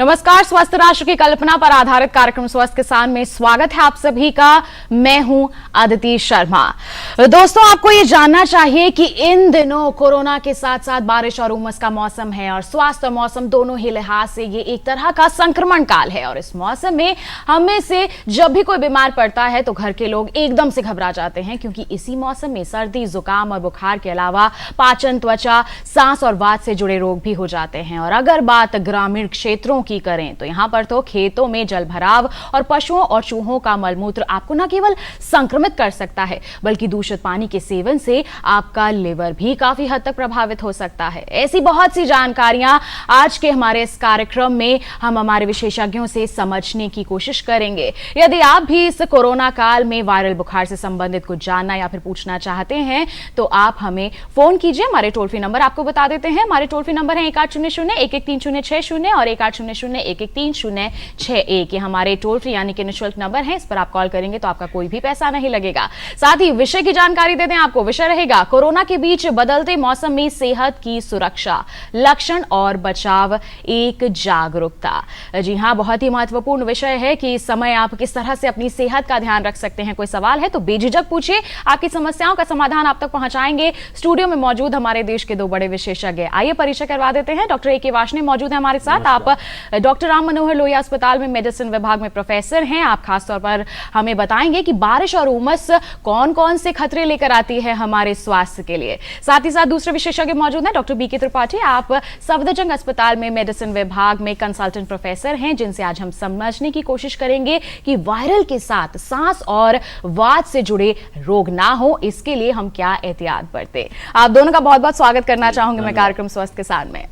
नमस्कार, स्वस्थ राष्ट्र की कल्पना पर आधारित कार्यक्रम स्वस्थ किसान में स्वागत है आप सभी का। मैं हूं अदिति शर्मा। दोस्तों, आपको ये जानना चाहिए कि इन दिनों कोरोना के साथ साथ बारिश और उमस का मौसम है और स्वास्थ्य और मौसम दोनों ही लिहाज से ये एक तरह का संक्रमण काल है। और इस मौसम में हम में से जब भी कोई बीमार पड़ता है तो घर के लोग एकदम से घबरा जाते हैं, क्योंकि इसी मौसम में सर्दी, जुकाम और बुखार के अलावा पाचन, त्वचा, सांस और वात से जुड़े रोग भी हो जाते हैं। और अगर बात ग्रामीण क्षेत्रों की करें तो यहां पर तो खेतों में जलभराव और पशुओं और चूहों का मलमूत्र आपको न केवल संक्रमित कर सकता है, बल्कि दूषित पानी के सेवन से आपका लिवर भी काफी हद तक प्रभावित हो सकता है। ऐसी बहुत सी जानकारियां आज के हमारे इस कार्यक्रम में हम हमारे विशेषज्ञों से समझने की कोशिश करेंगे। यदि आप भी इस कोरोना काल में वायरल बुखार से संबंधित कुछ जानना या फिर पूछना चाहते हैं तो आप हमें फोन कीजिए। हमारे टोल फ्री नंबर आपको बता देते हैं। हमारे टोल फ्री नंबर है 1800-113060 और 1800-113061। ये हमारे टोल फ्री यानी कि निःशुल्क नंबर है। इस पर आप कॉल करेंगे तो आपका कोई भी पैसा नहीं लगेगा। साथ ही विषय की जानकारी देते हैं आपको। विषय रहेगा कोरोना के बीच बदलते मौसम में सेहत की सुरक्षा, लक्षण और बचाव, एक जागरूकता। जी हाँ, बहुत ही महत्वपूर्ण विषय है कि इस समय आप किस तरह से अपनी सेहत का ध्यान रख सकते हैं। कोई सवाल है तो बेझिझक पूछिए, आपकी समस्याओं का समाधान आप तक पहुंचाएंगे। स्टूडियो में मौजूद हमारे देश के दो बड़े विशेषज्ञ, आइए परिचय करवा देते हैं। Doctor A.K. वार्ष्णेय मौजूद है हमारे साथ। आप डॉक्टर राम मनोहर लोहिया अस्पताल में मेडिसिन विभाग में प्रोफेसर हैं। आप खासतौर पर हमें बताएंगे कि बारिश और उमस कौन कौन से खतरे लेकर आती है हमारे स्वास्थ्य के लिए। साथ ही साथ दूसरे विशेषज्ञ मौजूद हैं, डॉक्टर B.K. त्रिपाठी। आप सफदरजंग अस्पताल में मेडिसिन विभाग में कंसल्टेंट प्रोफेसर हैं, जिनसे आज हम समझने की कोशिश करेंगे कि वायरल के साथ सांस और वात से जुड़े रोग ना हो, इसके लिए हम क्या एहतियात बरतें। आप दोनों का बहुत बहुत स्वागत करना चाहूंगी मैं कार्यक्रम स्वस्थ किसान में।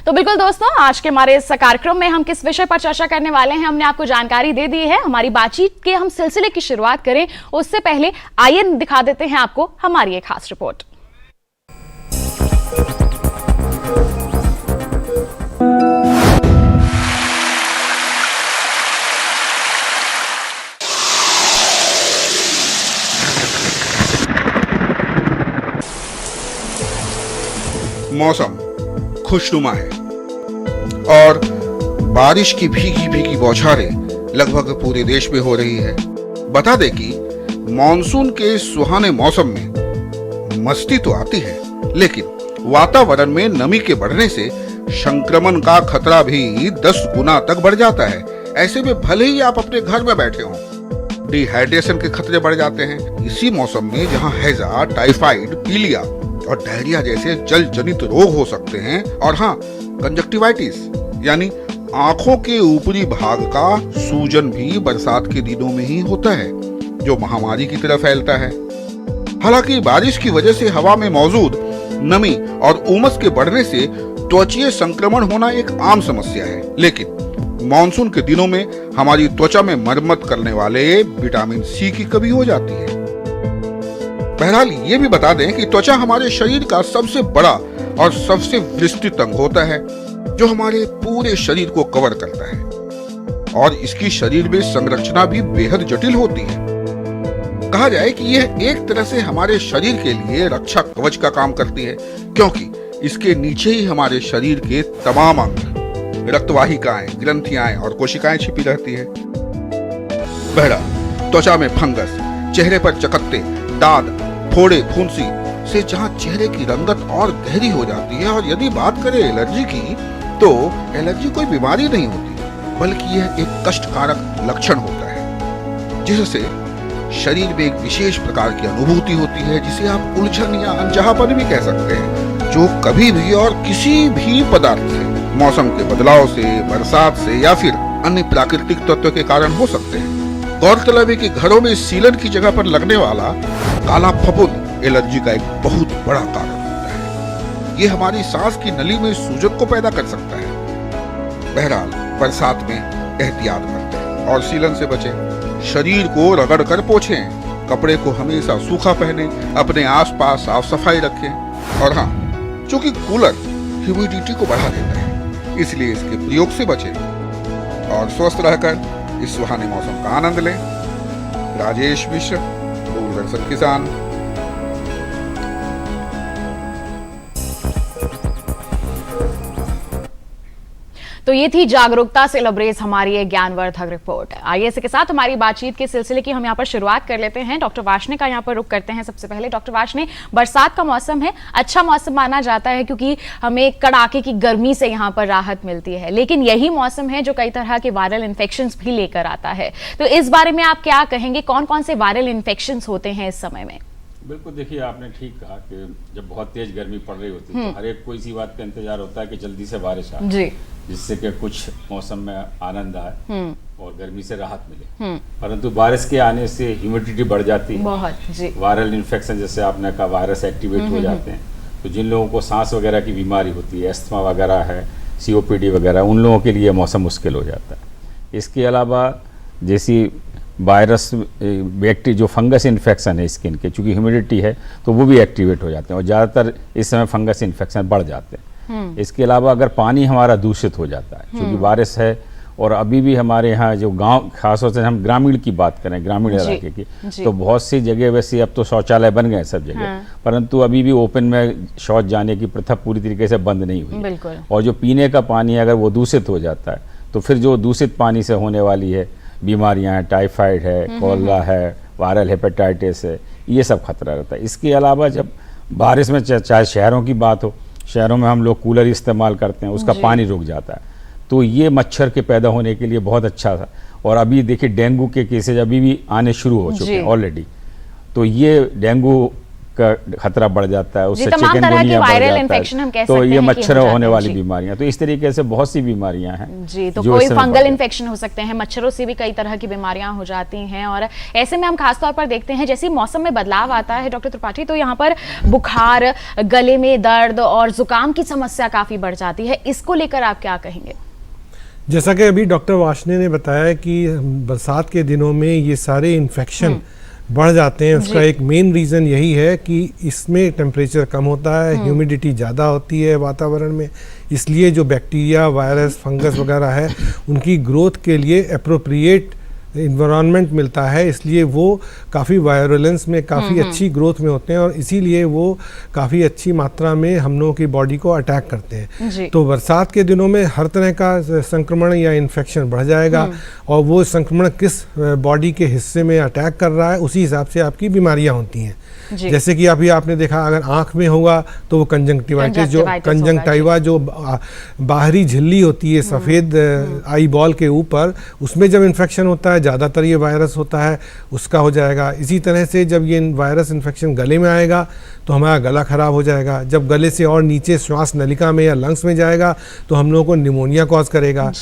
तो बिल्कुल दोस्तों, आज के हमारे इस कार्यक्रम में हम किस विषय पर चर्चा करने वाले हैं, हमने आपको जानकारी दे दी है। हमारी बातचीत के हम सिलसिले की शुरुआत करें उससे पहले आइए दिखा देते हैं आपको हमारी एक खास रिपोर्ट। मौसम खुशनुमा है और बारिश की भीगी भीगी बौछारें लगभग पूरे देश में हो रही है। बता दें कि मॉनसून के सुहाने मौसम में मस्ती तो आती है, लेकिन वातावरण में नमी के बढ़ने से संक्रमण का खतरा भी 10 गुना तक बढ़ जाता है। ऐसे में भले ही आप अपने घर में बैठे हों, डिहाइड्रेशन के खतरे बढ़ जाते हैं। इसी मौसम में जहां हैजा, टाइफाइड, पीलिया और डायरिया जैसे जल जनित रोग हो सकते हैं, और हाँ, कंजक्टिवाइटिस यानी आंखों के ऊपरी भाग का सूजन भी बरसात के दिनों में ही होता है, जो महामारी की तरह फैलता है। हालांकि बारिश की वजह से हवा में मौजूद नमी और उमस के बढ़ने से त्वचीय संक्रमण होना एक आम समस्या है, लेकिन मॉनसून के दिनों में हमारी त्वचा में मरम्मत करने वाले विटामिन C की कमी हो जाती है। बहरहाल ये भी बता दें कि त्वचा हमारे शरीर का सबसे बड़ा और सबसे विस्तृत अंग होता है, जो हमारे पूरे शरीर को कवर करता है, और इसकी शरीर में संरचना भी बेहद जटिल होती है। कहा जाए कि यह एक तरह से हमारे शरीर के लिए रक्षा कवच का काम करती है, क्योंकि इसके नीचे ही हमारे शरीर के तमाम अंग, रक्तवाहिकाएं, ग्रंथियां और कोशिकाएं छिपी रहती है। बहरहाल त्वचा में फंगस, चेहरे पर चकत्ते, दाद, फोड़े, फुंसी से जहां चेहरे की रंगत और गहरी हो जाती है। और यदि बात करें एलर्जी की, तो एलर्जी कोई बीमारी नहीं होती, बल्कि यह एक कष्टकारक लक्षण होता है, जिससे शरीर में एक विशेष प्रकार की अनुभूति होती है, जिसे आप उलझन या अनचाहापन भी कह सकते हैं, जो कभी भी और किसी भी पदार्थ से, मौसम के बदलाव से, बरसात से या फिर अन्य प्राकृतिक तत्व के कारण हो सकते हैं। गौरतलब है कि घरों में सीलन की जगह पर लगने वाला काला फफूंद एलर्जी का एक बहुत बड़ा कारण होता है। ये हमारी सांस की नली में सूजन को पैदा कर सकता है। बहरहाल बरसात में एहतियात बरतें और सीलन से बचें। शरीर को रगड़ कर पोंछें, कपड़े को हमेशा सूखा पहने, अपने आसपास साफ सफाई रखें। और हाँ, चूंकि कूलर ह्यूमिडिटी को बढ़ा देता है, इसलिए इसके प्रयोग से बचें और स्वस्थ रहकर इस सुहाने मौसम का आनंद लें। राजेश मिश्र, दूरदर्शन किसान। तो तो ये थी जागरूकता से लबरेज हमारी एक ज्ञानवर्धक रिपोर्ट। आइए इसी के साथ हमारी बातचीत के सिलसिले की हम यहाँ पर शुरुआत कर लेते हैं। डॉक्टर वार्ष्णेय का यहाँ पर रुख करते हैं। सबसे पहले डॉक्टर वार्ष्णेय, बरसात का मौसम है, अच्छा मौसम माना जाता है क्योंकि हमें कड़ाके की गर्मी से यहाँ पर राहत मिलती है, लेकिन यही मौसम है जो कई तरह के वायरल इन्फेक्शंस भी लेकर आता है। तो इस बारे में आप क्या कहेंगे, कौन कौन से वायरल इन्फेक्शंस होते हैं इस समय में? बिल्कुल, देखिए आपने ठीक कहा कि जब बहुत तेज गर्मी पड़ रही होती है तो हर एक को इसी बात का इंतजार होता है कि जल्दी से बारिश आए जी, जिससे कि कुछ मौसम में आनंद आए और गर्मी से राहत मिले। परंतु बारिश के आने से ह्यूमिडिटी बढ़ जाती है, बहुत जी, वायरल इन्फेक्शन जैसे आपने कहा वायरस एक्टिवेट हो जाते हैं। तो जिन लोगों को सांस वगैरह की बीमारी होती है, अस्थमा वगैरह है, COPD वगैरह, उन लोगों के लिए मौसम मुश्किल हो जाता है। इसके अलावा जैसी वायरस बैक्टीरिया जो फंगस इन्फेक्शन है स्किन के, चूँकि ह्यूमिडिटी है तो वो भी एक्टिवेट हो जाते हैं और ज़्यादातर इस समय फंगस इन्फेक्शन बढ़ जाते हैं। इसके अलावा अगर पानी हमारा दूषित हो जाता है, चूँकि बारिश है और अभी भी हमारे यहाँ जो गांव, खासतौर से हम ग्रामीण की बात करें, ग्रामीण इलाके की, तो बहुत सी जगह वैसे अब तो शौचालय बन गए सब जगह, परंतु अभी भी ओपन में शौच जाने की प्रथा पूरी तरीके से बंद नहीं हुई है। और जो पीने का पानी है अगर वो दूषित हो जाता है तो फिर जो दूषित पानी से होने वाली है बीमारियां हैं, टाइफाइड है, कोलरा है, वायरल हेपेटाइटिस है, ये सब खतरा रहता है। इसके अलावा जब बारिश में चाहे शहरों की बात हो, शहरों में हम लोग कूलर इस्तेमाल करते हैं, उसका पानी रुक जाता है, तो ये मच्छर के पैदा होने के लिए बहुत अच्छा था। और अभी देखिए डेंगू के केसेज अभी भी आने शुरू हो चुके हैं ऑलरेडी, तो ये डेंगू का खतरा बढ़ जाता है, उससे चिकनगुनिया बढ़ जाता है, तो ये मच्छर होने वाली बीमारियां, तो इस तरीके से बहुत सी बीमारियां हैं जी। तो कोई फंगल इन्फेक्शन हो सकते हैं, मच्छरों से भी कई तरह की बीमारियां हो जाती हैं। और ऐसे में हम खासतौर पर देखते हैं जैसे मौसम में बदलाव आता है डॉक्टर त्रिपाठी, तो यहाँ पर बुखार, गले में दर्द और जुकाम की समस्या काफी बढ़ जाती है। इसको लेकर आप क्या कहेंगे? जैसा कि अभी डॉक्टर वार्ष्णेय ने बताया कि बरसात के दिनों में ये सारे इन्फेक्शन बढ़ जाते हैं। उसका एक मेन रीज़न यही है कि इसमें टेम्परेचर कम होता है, ह्यूमिडिटी ज़्यादा होती है वातावरण में, इसलिए जो बैक्टीरिया, वायरस, फंगस वगैरह है उनकी ग्रोथ के लिए एप्रोप्रिएट इन्वायरमेंट मिलता है, इसलिए वो काफ़ी वायरुलेंस में काफ़ी अच्छी ग्रोथ में होते हैं और इसीलिए वो काफ़ी अच्छी मात्रा में हम लोगों की बॉडी को अटैक करते हैं। तो बरसात के दिनों में हर तरह का संक्रमण या इन्फेक्शन बढ़ जाएगा और वो संक्रमण किस बॉडी के हिस्से में अटैक कर रहा है उसी हिसाब से आपकी बीमारियां होती हैं। जैसे कि अभी आपने देखा अगर आंख में होगा तो वो कंजंक्टिवाइटिस, जो कंजंक्टिवा जो बाहरी झिल्ली होती है सफ़ेद आई बॉल के ऊपर, उसमें जब इन्फेक्शन होता है ज़्यादातर ये वायरस होता है, उसका हो जाएगा। इसी तरह से जब ये वायरस इन्फेक्शन गले में आएगा तो हमारा गला खराब हो जाएगा। जब गले से और नीचे श्वास नलिका में या लंग्स में जाएगा तो हम लोगों को निमोनिया कॉज करेगा।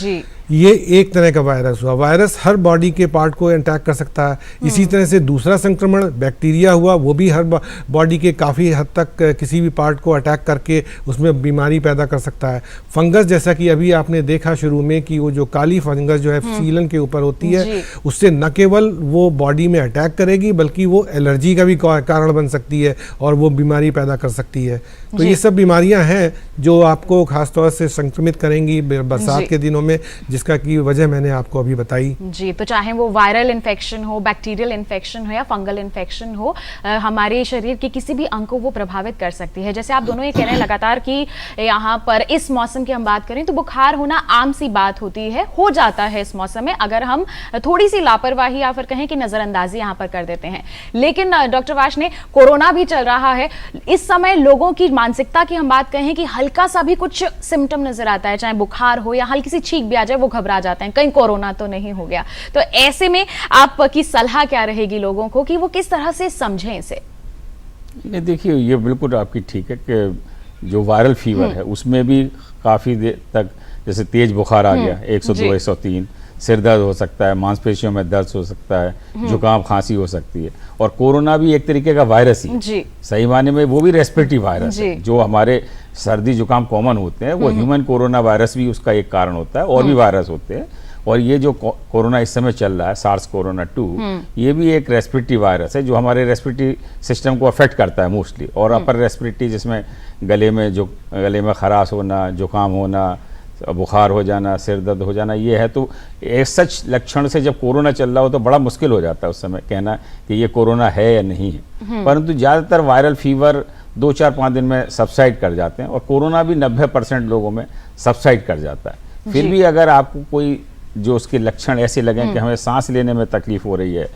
ये एक तरह का वायरस हुआ। वायरस हर बॉडी के पार्ट को अटैक कर सकता है। इसी तरह से दूसरा संक्रमण बैक्टीरिया हुआ, वो भी हर बॉडी के काफ़ी हद तक किसी भी पार्ट को अटैक करके उसमें बीमारी पैदा कर सकता है। फंगस, जैसा कि अभी आपने देखा शुरू में कि वो जो काली फंगस जो है सीलन के ऊपर होती है, उससे न केवल वो बॉडी में अटैक करेगी बल्कि वो एलर्जी का भी कारण बन सकती है और वो बीमारी पैदा कर सकती है। तो ये सब बीमारियां हैं जो आपको खासतौर से संक्रमित करेंगी बरसात के दिनों में, जिसका की वजह मैंने आपको अभी बताई जी। तो चाहे वो वायरल इन्फेक्शन हो, बैक्टीरियल इन्फेक्शन हो या फंगल इन्फेक्शन हो, हमारे शरीर के किसी भी अंग को वो प्रभावित कर सकती है। जैसे आप दोनों ये कह रहे हैं लगातार कि यहाँ पर इस मौसम की हम बात करें तो बुखार होना आम सी बात होती है, हो जाता है इस मौसम में अगर हम थोड़ी सी लापरवाही या फिर कहें कि नजरअंदाजी यहाँ पर कर देते हैं। लेकिन डॉक्टर वार्ष्णेय, कोरोना भी चल रहा है इस समय, लोगों की मानसिकता की हम बात कहें कि हल्का सा भी कुछ सिम्टम नजर आता है, चाहे बुखार हो या हल्की सी छींक भी आ जाए, वो घबरा जाते हैं कहीं कोरोना तो नहीं हो गया। तो ऐसे में आपकी सलाह क्या रहेगी लोगों को कि वो किस तरह से समझें इसे? नहीं, देखिए ये बिल्कुल आपकी ठीक है कि जो वायरल फीवर है उसमें भी काफ़ी देर तक जैसे तेज बुखार आ गया 102 103, सिर दर्द हो सकता है, मांसपेशियों में दर्द हो सकता है, जुकाम खांसी हो सकती है। और कोरोना भी एक तरीके का वायरस ही जी। सही माने में वो भी रेस्पिरेटरी वायरस है। जो हमारे सर्दी जुकाम कॉमन होते हैं वो ह्यूमन कोरोना वायरस भी उसका एक कारण होता है, और भी वायरस होते हैं। और ये जो कोरोना इस समय चल रहा है सार्स कोरोना 2, ये भी एक रेस्पिरेटरी वायरस है जो हमारे रेस्पिरेटरी सिस्टम को अफेक्ट करता है मोस्टली। और अपर रेस्पिरेटरी जिसमें गले में खराश होना, जुकाम होना, बुखार हो जाना, सिर दर्द हो जाना, ये है। तो एक सच लक्षण से जब कोरोना चल रहा हो तो बड़ा मुश्किल हो जाता है उस समय कहना कि ये कोरोना है या नहीं है। परंतु ज़्यादातर वायरल फीवर 2-4-5 दिन में सबसाइड कर जाते हैं और कोरोना भी 90% लोगों में सबसाइड कर जाता है। फिर भी अगर आपको कोई जो उसके लक्षण ऐसे लगें कि हमें सांस लेने में तकलीफ हो रही है,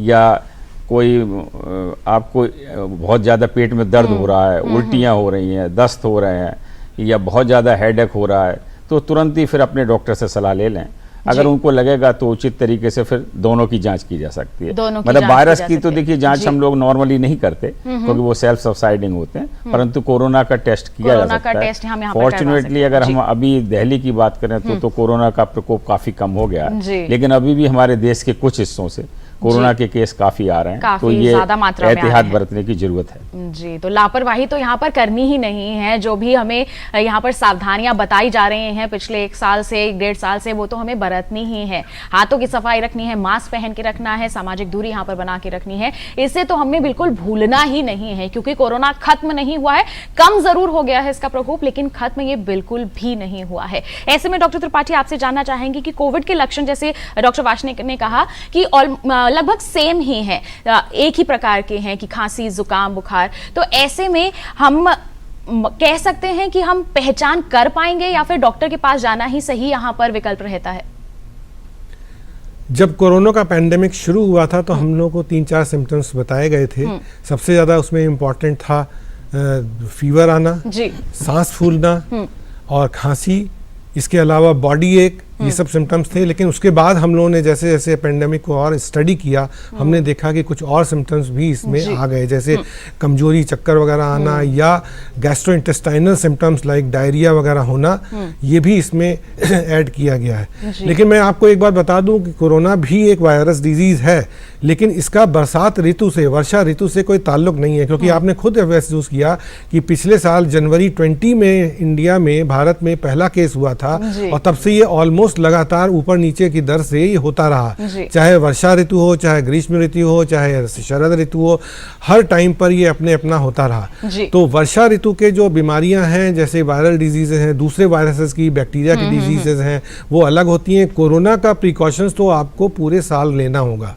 या कोई आपको बहुत ज़्यादा पेट में दर्द हो रहा है, उल्टियाँ हो रही हैं, दस्त हो रहे हैं, या बहुत ज़्यादा हेडेक हो रहा है, तो तुरंत ही फिर अपने डॉक्टर से सलाह ले लें। अगर उनको लगेगा तो उचित तरीके से फिर दोनों की जांच की जा सकती है। मतलब वायरस की तो देखिए जांच हम लोग नॉर्मली नहीं करते क्योंकि वो सेल्फ सब्साइडिंग होते हैं, परंतु कोरोना का टेस्ट किया जा सकता है। फॉर्चुनेटली अगर हम अभी दिल्ली की बात करें तो कोरोना का प्रकोप काफी कम हो गया है, लेकिन अभी भी हमारे देश के कुछ हिस्सों से कोरोना के केस काफी आ रहे हैं, तो ये एहतियात बरतने की जरूरत है। जी, तो लापरवाही तो यहाँ पर करनी ही नहीं है। जो भी हमें यहाँ पर सावधानियां बताई जा रही हैं पिछले 1 साल से 1.5 साल से, वो तो हमें बरतनी ही है। हाथों की सफाई रखनी है, मास्क पहन के रखना है, सामाजिक दूरी यहाँ पर बना के रखनी है। इससे तो हमें बिल्कुल भूलना ही नहीं है, क्योंकि कोरोना खत्म नहीं हुआ है, कम जरूर हो गया है इसका प्रकोप, लेकिन खत्म ये बिल्कुल भी नहीं हुआ है। ऐसे में डॉक्टर त्रिपाठी आपसे जानना चाहेंगे कि कोविड के लक्षण, जैसे डॉक्टर वार्ष्णेय ने कहा कि लगभग सेम ही है, एक ही प्रकार के हैं कि खांसी, जुकाम, बुखार, तो ऐसे में हम कह सकते हैं कि हम पहचान कर पाएंगे या फिर डॉक्टर के पास जाना ही सही यहाँ पर विकल्प रहता है? जब कोरोना का पैंडेमिक शुरू हुआ था तो हम लोगों को 3-4 सिम्टम्स बताए गए थे। सबसे ज़्यादा उसमें इम्पॉर्टेंट था फीवर आना, सांस फूलना और खांसी। इसके अलावा बॉडी एक, ये सब सिम्टम्स थे। लेकिन उसके बाद हम लोगों ने जैसे जैसे पेंडेमिक को और स्टडी किया, हमने देखा कि कुछ और सिम्टम्स भी इसमें आ गए, जैसे कमजोरी, चक्कर वगैरह आना, या गैस्ट्रोइंटेस्टाइनल सिम्टम्स लाइक डायरिया वगैरह होना, ये भी इसमें ऐड किया गया है। लेकिन मैं आपको एक बात बता दूं कि कोरोना भी एक वायरस डिजीज है, लेकिन इसका बरसात ऋतु से, वर्षा ऋतु से कोई ताल्लुक नहीं है। क्योंकि आपने खुद महसूस किया कि पिछले साल जनवरी 20 में इंडिया में, भारत में पहला केस हुआ था, और तब से ये ऑलमोस्ट लगातार ऊपर नीचे की दर से ही होता रहा। चाहे वर्षा ऋतु हो, चाहे ग्रीष्म ऋतु हो, चाहे शरद ऋतु हो, हर टाइम पर ये अपने अपना होता रहा। तो वर्षा ऋतु के जो बीमारियां हैं, जैसे वायरल डिजीजेज हैं, दूसरे वायरसेस की, बैक्टीरिया की डिजीजेज हैं, वो अलग होती हैं। कोरोना का प्रिकॉशंस तो आपको पूरे साल लेना होगा।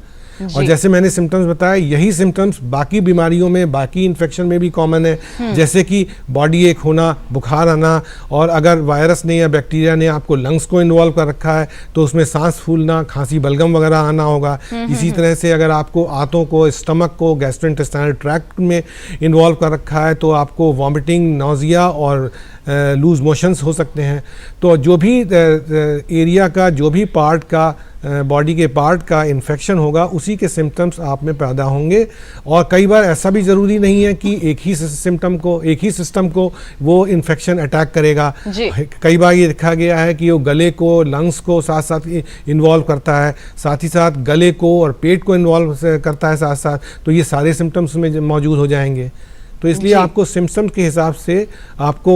और जैसे मैंने सिम्टम्स बताया, यही सिम्टम्स बाकी बीमारियों में, बाकी इन्फेक्शन में भी कॉमन है, जैसे कि बॉडी एक होना, बुखार आना, और अगर वायरस ने या बैक्टीरिया ने आपको लंग्स को इन्वॉल्व कर रखा है तो उसमें सांस फूलना, खांसी, बलगम वगैरह आना होगा। इसी तरह से अगर आपको आंतों को, स्टमक को, गैस्ट्रोइंटेस्टाइनल ट्रैक्ट में इन्वॉल्व कर रखा है तो आपको वॉमिटिंग, नोजिया और लूज मोशंस हो सकते हैं। तो जो भी एरिया का, जो भी पार्ट का, बॉडी के पार्ट का इन्फेक्शन होगा, उसी के सिम्टम्स आप में पैदा होंगे। और कई बार ऐसा भी ज़रूरी नहीं है कि एक ही सिम्टम को, एक ही सिस्टम को वो इन्फेक्शन अटैक करेगा। कई बार ये देखा गया है कि वो गले को, लंग्स को साथ साथ इन्वॉल्व करता है, साथ ही साथ गले को और पेट को इन्वॉल्व करता है साथ साथ, तो ये सारे सिम्टम्स में मौजूद हो जाएंगे। तो इसलिए आपको सिम्टम्स के हिसाब से आपको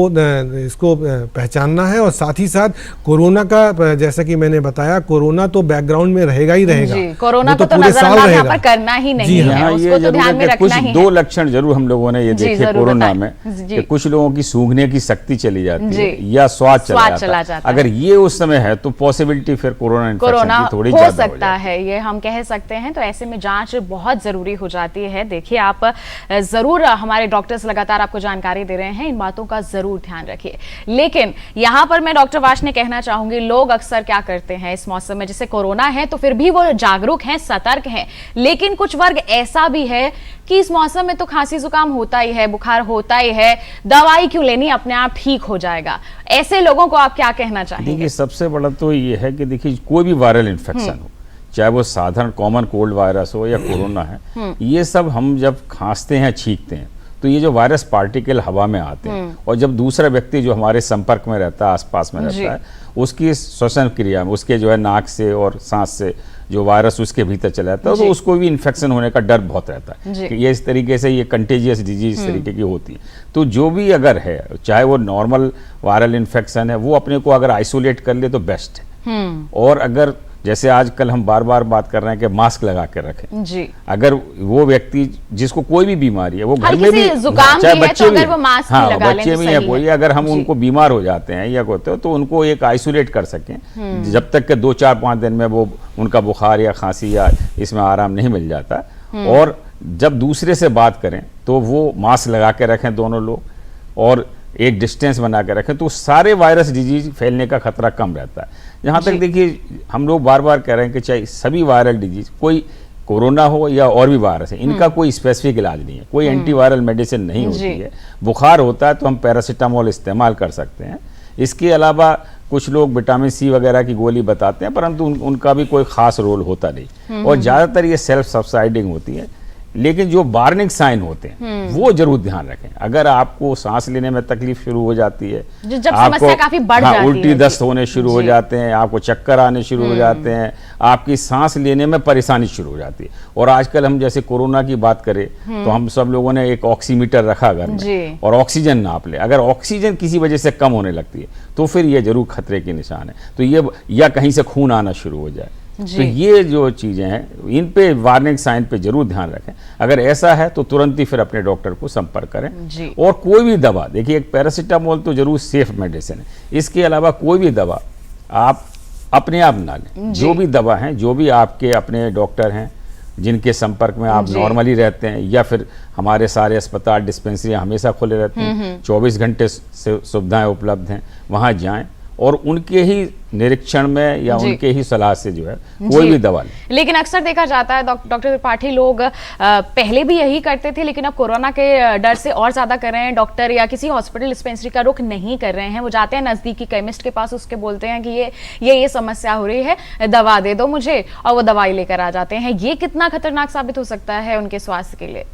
इसको पहचानना है। और साथ ही साथ कोरोना का, जैसा कि मैंने बताया, कोरोना तो बैकग्राउंड में रहेगा ही रहेगा। कोरोना तो पूरे साल रहेगा, करना ही नहीं है, उसको तो ध्यान में रखना ही है। 2 लक्षण जरूर हम लोगों ने ये देखे कोरोना में कि कुछ लोगों की सूंघने की शक्ति चली जाती है या स्वाद चला जाता है। अगर ये उस समय है तो पॉसिबिलिटी फिर कोरोना इन्फेक्शन की थोड़ी हो सकता है, ये हम कह सकते हैं। तो ऐसे में जांच बहुत जरूरी हो जाती है। देखिए, आप जरूर, हमारे डॉक्टर्स लगातार आपको जानकारी दे रहे हैं, इन बातों का जरूर ध्यान रखिए। लेकिन यहां पर मैं डॉक्टर वार्ष्णेय कहना चाहूंगी, लोग अक्सर क्या करते हैं इस मौसम में, जैसे कोरोना है तो फिर भी वो जागरूक हैं, सतर्क हैं, लेकिन कुछ वर्ग ऐसा भी है कि इस मौसम में तो खांसी जुकाम होता ही है, बुखार होता ही है, दवाई क्यों लेनी, अपने आप ठीक हो जाएगा। ऐसे लोगों को आप क्या कहना चाहेंगे? देखिए, सबसे बड़ा तो ये है कि देखिए, कोई भी वायरल इन्फेक्शन हो, चाहे वो साधारण कॉमन कोल्ड वायरस हो या कोरोना है, ये सब हम जब खांसते हैं, छींकते हैं, तो ये जो वायरस पार्टिकल हवा में आते हैं, और जब दूसरा व्यक्ति जो हमारे संपर्क में रहता है, आसपास में रहता है, उसकी श्वसन क्रिया में, उसके जो है नाक से और सांस से जो वायरस उसके भीतर चला जाता है, तो उसको भी इन्फेक्शन होने का डर बहुत रहता है कि ये इस तरीके से, ये कंटेजियस डिजीज इस तरीके की होती है। तो जो भी अगर है, चाहे वो नॉर्मल वायरल इन्फेक्शन है, वो अपने को अगर आइसोलेट कर ले तो बेस्ट है। और अगर जैसे आजकल हम बार बार बात कर रहे हैं कि मास्क लगा के रखें जी। अगर वो व्यक्ति जिसको कोई भी बीमारी है, वो घर में भी, चाहे बच्चे भी, हाँ बच्चे भी है कोई, अगर हम उनको बीमार हो जाते हैं या होते हो तो उनको एक आइसोलेट कर सकें, जब तक के 2-4-5 दिन में वो उनका बुखार या खांसी या इसमें आराम नहीं मिल जाता। और जब दूसरे से बात करें तो वो मास्क लगा के रखें दोनों लोग, और एक डिस्टेंस बना के रखें तो सारे वायरस डिजीज फैलने का खतरा कम रहता है। जहाँ तक देखिए हम लोग बार बार कह रहे हैं कि चाहे सभी वायरल डिजीज, कोई कोरोना हो या और भी वायरस है, इनका कोई स्पेसिफिक इलाज नहीं है, कोई एंटीवायरल मेडिसिन नहीं होती है। बुखार होता है तो हम पैरासीटामोल इस्तेमाल कर सकते हैं। इसके अलावा कुछ लोग विटामिन सी वगैरह की गोली बताते हैं, परंतु उनका भी कोई खास रोल होता नहीं, और ज़्यादातर ये सेल्फ सब्साइडिंग होती है। लेकिन जो वार्निंग साइन होते हैं वो जरूर ध्यान रखें। अगर आपको सांस लेने में तकलीफ शुरू हो जाती है, जब समस्या काफी बढ़ जाती है, उल्टी दस्त होने शुरू हो जाते हैं, आपको चक्कर आने शुरू हो जाते हैं, आपकी सांस लेने में परेशानी शुरू हो जाती है। और आजकल हम जैसे कोरोना की बात करें तो हम सब लोगों ने एक ऑक्सीमीटर रखा घर में और ऑक्सीजन नाप ले। अगर ऑक्सीजन किसी वजह से कम होने लगती है तो फिर ये जरूर खतरे के निशान है। तो ये, या कहीं से खून आना शुरू हो जाए, तो ये जो चीज़ें हैं इन पे वार्निंग साइन पे जरूर ध्यान रखें। अगर ऐसा है तो तुरंत ही फिर अपने डॉक्टर को संपर्क करें। और कोई भी दवा, देखिए एक पैरासीटामोल तो जरूर सेफ मेडिसिन है, इसके अलावा कोई भी दवा आप अपने आप ना लें। जो भी दवा है, जो भी आपके अपने डॉक्टर हैं जिनके संपर्क में आप नॉर्मली रहते हैं, या फिर हमारे सारे अस्पताल डिस्पेंसरी हमेशा खुले रहते हैं, 24 घंटे से सुविधाएं उपलब्ध हैं, वहाँ जाएं और उनके ही निरीक्षण में या उनके ही सलाह से जो है कोई भी दवा लें। लेकिन अक्सर देखा जाता है डॉक्टर त्रिपाठी, लोग पहले भी यही करते थे लेकिन अब कोरोना के डर से और ज्यादा कर रहे हैं। डॉक्टर या किसी हॉस्पिटल डिस्पेंसरी का रुख नहीं कर रहे हैं, वो जाते हैं नजदीकी केमिस्ट के पास, उसके बोलते हैं कि ये समस्या हो रही है, दवा दे दो मुझे, और वो दवाई लेकर आ जाते हैं। ये कितना खतरनाक साबित हो सकता है उनके स्वास्थ्य के लिए?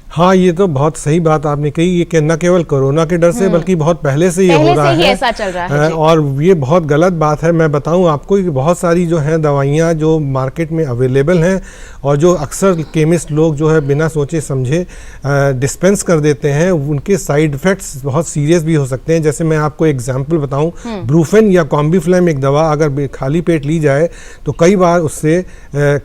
हाँ, ये तो बहुत सही बात आपने कही। ये न केवल कोरोना के डर से बल्कि बहुत पहले से ये हो रहा है, ऐसा चल रहा है और ये बहुत गलत बात है। मैं बताऊं आपको कि बहुत सारी जो हैं दवाइयाँ जो मार्केट में अवेलेबल हैं और जो अक्सर केमिस्ट लोग जो है बिना सोचे समझे डिस्पेंस कर देते हैं, उनके साइड इफ़ेक्ट्स बहुत सीरियस भी हो सकते हैं। जैसे मैं आपको एग्जाम्पल बताऊँ, ब्रूफेन या कॉम्बीफ्लैम एक दवा अगर खाली पेट ली जाए तो कई बार उससे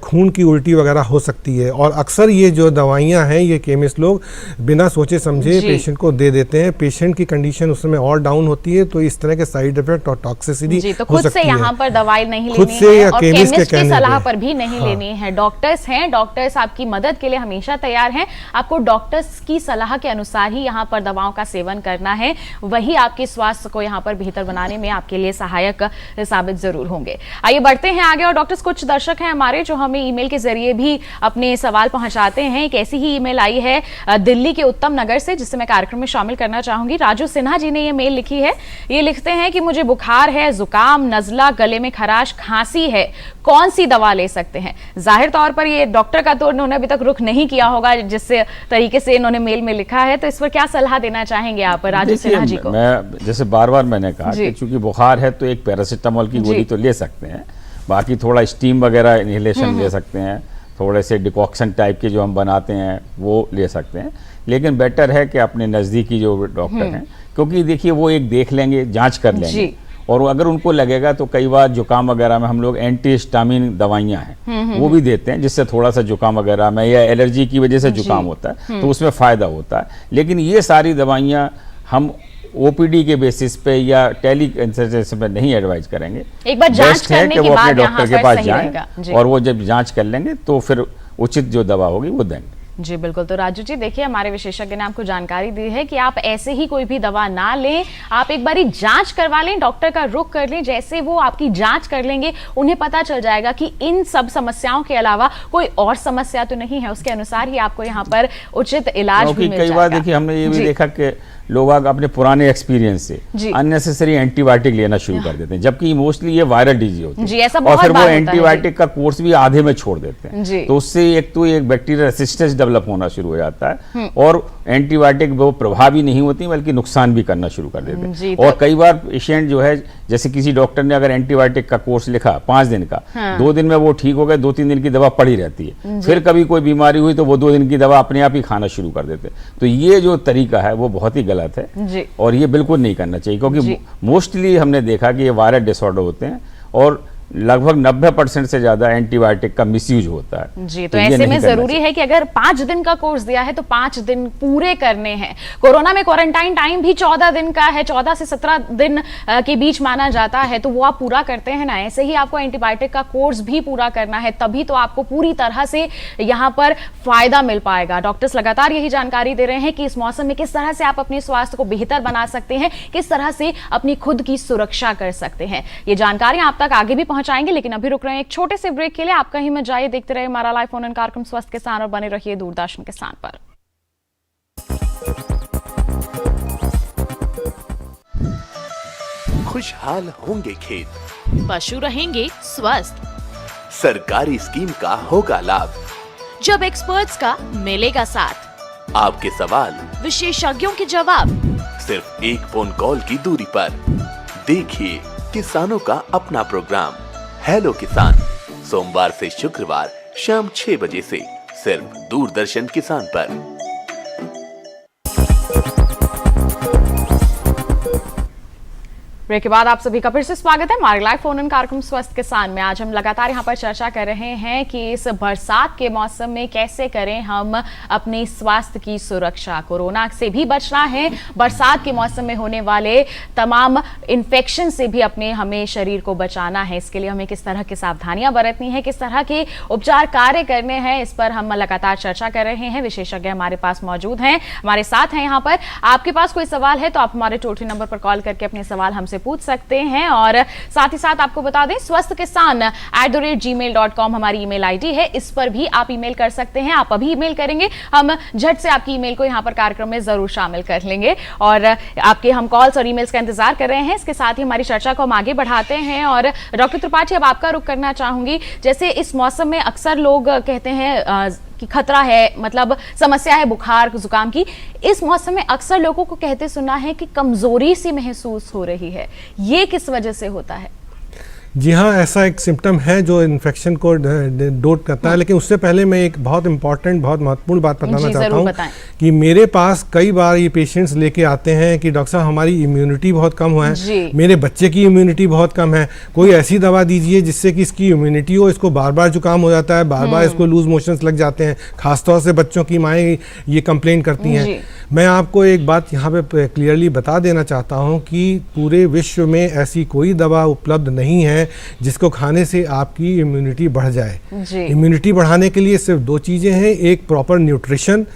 खून की उल्टी वगैरह हो सकती है। और अक्सर ये जो दवाइयाँ हैं ये केमिस्ट लोग बिना सोचे समझे पेशेंट को दे देते हैं। पेशेंट की कंडीशन उस समय और डाउन होती है, तो इस तरह के साइड इफेक्ट और टॉक्सिसिटी तो खुद से यहाँ पर दवाई नहीं लेनी खुद से है, या और केमिस्ट की सलाह पर भी नहीं लेनी है। डॉक्टर्स हैं, डॉक्टर्स आपकी मदद के लिए हमेशा तैयार हैं। आपको डॉक्टर्स की सलाह के अनुसार ही यहाँ पर दवाओं का सेवन करना है, वही आपके स्वास्थ्य को यहाँ पर बेहतर बनाने में आपके लिए सहायक साबित जरूर होंगे। आइए बढ़ते हैं आगे। और डॉक्टर्स, कुछ दर्शक हैं हमारे जो हमें ईमेल के जरिए भी अपने सवाल पहुंचाते हैं। एक ऐसी ही ईमेल आई है दिल्ली के उत्तम नगर से, जिसे मैं कार्यक्रम में शामिल करना चाहूंगी। राजू सिन्हा जी ने ये मेल लिखी है। ये लिखते हैं कि मुझे बुखार है, जुकाम, नजला, गले में खराश, खांसी है, कौन सी दवा ले सकते हैं? जाहिर तौर पर ये डॉक्टर का तो उन्होंने अभी तक रुख नहीं किया होगा जिस तरीके से इन्होंने मेल में लिखा है, तो इस पर क्या सलाह देना चाहेंगे आप राजू सिन्हा जी को? मैं जैसे बार बार मैंने कहा कि चूंकि बुखार है तो एक पैरासीटामोल की गोली तो ले सकते हैं, बाकी थोड़ा स्टीम वगैरह इनहेलेशन ले सकते हैं, थोड़े से डिकॉक्शन टाइप के जो हम बनाते हैं वो ले सकते हैं। लेकिन बेटर है कि अपने नज़दीकी जो डॉक्टर हैं, क्योंकि देखिए वो एक देख लेंगे, जांच कर लेंगे, और अगर उनको लगेगा तो कई बार जुकाम वगैरह में हम लोग एंटीहिस्टामिन दवाइयाँ हैं वो भी देते हैं, जिससे थोड़ा सा जुकाम वगैरह में या एलर्जी की वजह से जुकाम होता है तो उसमें फ़ायदा होता है। लेकिन ये सारी दवाइयाँ हम ओपीडी के बेसिस पे या टेली कंसल्टेशन पे नहीं एडवाइज करेंगे। एक बार जांच करने के बाद डॉक्टर के पास जाएं और वो जब जांच कर लेंगे तो फिर उचित जो दवा होगी वो देंगे। जी बिल्कुल। तो राजू जी, देखिए हमारे विशेषज्ञ ने आपको जानकारी दी है कि आप ऐसे ही कोई भी दवा ना लें, आप एक बारी जांच करवा लें, डॉक्टर का रुख कर लें। जैसे वो आपकी जांच कर लेंगे उन्हें पता चल जाएगा कि इन सब समस्याओं के अलावा कोई और समस्या तो नहीं है, उसके अनुसार ही आपको यहाँ पर उचित इलाज भी मिल जाएगा। कई बार देखिए हमने ये भी देखा कि लोग अपने पुराने एक्सपीरियंस से अननेसेसरी एंटीबायोटिक लेना शुरू कर देते हैं, जबकि मोस्टली ये वायरल डिजीज होती है, और फिर वो एंटीबायोटिक का कोर्स भी आधे में छोड़ देते हैं। तो उससे एक बैक्टीरियल रेसिस्टेंस डेवलप होना शुरू हो जाता है, और एंटीबायोटिक वो प्रभावी नहीं होती बल्कि नुकसान भी करना शुरू कर देते हैं। और कई बार पेशेंट जो है, जैसे किसी डॉक्टर ने अगर एंटीबायोटिक का कोर्स लिखा 5 दिन का, 2 दिन में वो ठीक हो गए, 2-3 दिन की दवा पड़ी रहती है, फिर कभी कोई बीमारी हुई तो वो 2 दिन की दवा अपने आप ही खाना शुरू कर देते हैं। तो ये जो तरीका है वो बहुत ही गलत है और ये बिल्कुल नहीं करना चाहिए, क्योंकि मोस्टली हमने देखा कि ये वायरल डिसऑर्डर होते हैं और लगभग 90% से ज्यादा एंटीबायोटिक का मिसयूज होता है। जी, तो ये ऐसे नहीं में करना जरूरी है कि अगर 5 दिन का कोर्स दिया है तो 5 दिन पूरे करने हैं। कोरोना में क्वारंटाइन टाइम भी 14 दिन का है, 14 से 17 दिन के बीच माना जाता है, तो वो आप पूरा करते हैं ना। ऐसे ही आपको एंटीबायोटिक का कोर्स भी पूरा करना है, तभी तो आपको पूरी तरह से यहाँ पर फायदा मिल पाएगा। डॉक्टर्स लगातार यही जानकारी दे रहे हैं कि इस मौसम में किस तरह से आप अपने स्वास्थ्य को बेहतर बना सकते हैं, किस तरह से अपनी खुद की सुरक्षा कर सकते हैं। ये जानकारी आप तक आगे भी पहुंचाएंगे, लेकिन अभी रुक रहे हैं एक छोटे से ब्रेक के लिए। आप कहीं मत जाइए, देखते रहिए हमारा लाइव फोन इन कार्यक्रम स्वस्थ किसान और बने रहिए दूरदर्शन किसान पर। खुशहाल होंगे खेत, पशु रहेंगे स्वस्थ, सरकारी स्कीम का होगा लाभ, जब एक्सपर्ट्स का मिलेगा साथ, आपके सवाल विशेषज्ञों के जवाब, सिर्फ एक फोन कॉल की दूरी पर। देखिए किसानों का अपना प्रोग्राम हेलो किसान, सोमवार से शुक्रवार शाम 6 बजे से सिर्फ दूरदर्शन किसान पर। ब्रेक के बाद आप सभी का फिर से स्वागत है हमारे लाइव फोन इन कार्यक्रम स्वस्थ किसान में। आज हम लगातार यहाँ पर चर्चा कर रहे हैं कि इस बरसात के मौसम में कैसे करें हम अपने स्वास्थ्य की सुरक्षा। कोरोना से भी बचना है, बरसात के मौसम में होने वाले तमाम इन्फेक्शन से भी हमें शरीर को बचाना है। इसके लिए हमें किस तरह की सावधानियां बरतनी है, किस तरह के उपचार कार्य करने हैं, इस पर हम लगातार चर्चा कर रहे हैं। विशेषज्ञ हमारे पास मौजूद हैं, हमारे साथ हैं यहाँ पर। आपके पास कोई सवाल है तो आप हमारे टोल फ्री नंबर पर कॉल करके अपने सवाल हमसे पूछ सकते हैं। और साथ ही साथ आपको बता दें, स्वस्थ किसान @gmail.com हमारी ईमेल आईडी है, इस पर भी आप ईमेल कर सकते हैं। आप अभी ईमेल करेंगे, हम झट से आपकी ईमेल को यहां पर कार्यक्रम में जरूर शामिल कर लेंगे और आपके हम कॉल्स और ईमेल्स का इंतजार कर रहे हैं। इसके साथ ही हमारी चर्चा को हम आगे बढ़ाते हैं और डॉक्टर त्रिपाठी, अब आपका रुख करना चाहूंगी। जैसे इस मौसम में अक्सर लोग कहते हैं कि खतरा है, मतलब समस्या है बुखार जुकाम की। इस मौसम में अक्सर लोगों को कहते सुना है कि कमजोरी सी महसूस हो रही है, ये किस वजह से होता है? जी हाँ, ऐसा एक सिम्टम है जो इन्फेक्शन को डोट करता है। लेकिन उससे पहले मैं एक बहुत इंपॉर्टेंट, बहुत महत्वपूर्ण बात बताना चाहता हूँ कि मेरे पास कई बार ये पेशेंट्स लेके आते हैं कि डॉक्टर साहब हमारी इम्यूनिटी बहुत कम है, मेरे बच्चे की इम्यूनिटी बहुत कम है, कोई ऐसी दवा दीजिए जिससे कि इसकी इम्यूनिटी हो, इसको बार बार जुकाम हो जाता है, बार बार इसको लूज मोशंस लग जाते हैं, खासतौर से बच्चों की माएँ ये कंप्लेन करती हैं। मैं आपको एक बात यहाँ पे क्लियरली बता देना चाहता हूँ कि पूरे विश्व में ऐसी कोई दवा उपलब्ध नहीं है जिसको खाने से आपकी इम्यूनिटी बढ़ जाए। इम्यूनिटी बढ़ाने के लिए सिर्फ 2 चीज़ें हैं, एक प्रॉपर न्यूट्रिशन,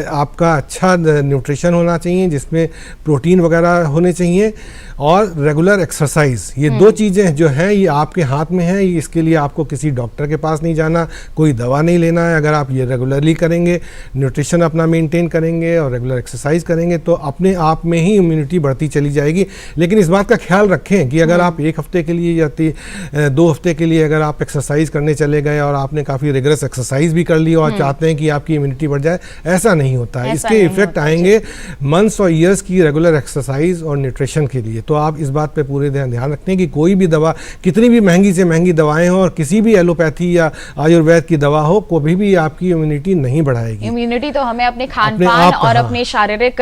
आपका अच्छा न्यूट्रिशन होना चाहिए जिसमें प्रोटीन वगैरह होने चाहिए, और रेगुलर एक्सरसाइज। ये 2 चीज़ें जो हैं ये आपके हाथ में हैं। इसके लिए आपको किसी डॉक्टर के पास नहीं जाना, कोई दवा नहीं लेना है। अगर आप ये रेगुलरली करेंगे, न्यूट्रिशन अपना मेंटेन करेंगे और रेगुलर एक्सरसाइज करेंगे तो अपने आप में ही इम्यूनिटी बढ़ती चली जाएगी। लेकिन इस बात का ख्याल रखें कि अगर आप 1 हफ्ते के लिए या 2 हफ्ते के लिए अगर आप एक्सरसाइज करने चले गए और आपने काफ़ी रिगरस एक्सरसाइज भी कर ली और चाहते हैं कि आपकी इम्यूनिटी बढ़ जाए, ऐसा नहीं होता है। इसके इफेक्ट आएंगे मंथ्स और ईयर्स की रेगुलर एक्सरसाइज और न्यूट्रिशन के लिए। तो आप इस बात पे पूरे ध्यान रखें कि कोई भी दवा, कितनी भी महंगी से महंगी दवाएं हो और किसी भी एलोपैथी या आयुर्वेद की दवा हो, कभी भी आपकी इम्यूनिटी नहीं बढ़ाएगी। इम्यूनिटी तो हमें अपने खान पान और अपने शारीरिक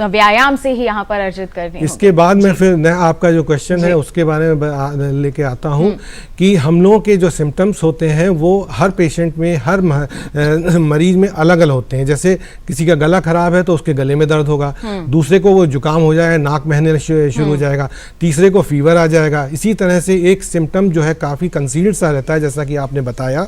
व्यायाम से ही यहाँ पर अर्जित करनी है। इसके बाद में फिर आपका जो क्वेश्चन है उसके बारे में लेके आता हूँ कि हम लोगों के जो सिम्टम्स होते हैं वो हर पेशेंट में, हर मरीज में अलग अलग होते हैं। जैसे किसी का गला खराब है तो उसके गले में दर्द होगा, दूसरे को वो जुकाम हो जाए, नाक बहने शुरू हो जाएगा, तीसरे को फीवर आ जाएगा। इसी तरह से एक सिम्टम जो है काफ़ी कंसीडर्ड सा रहता है, जैसा कि आपने बताया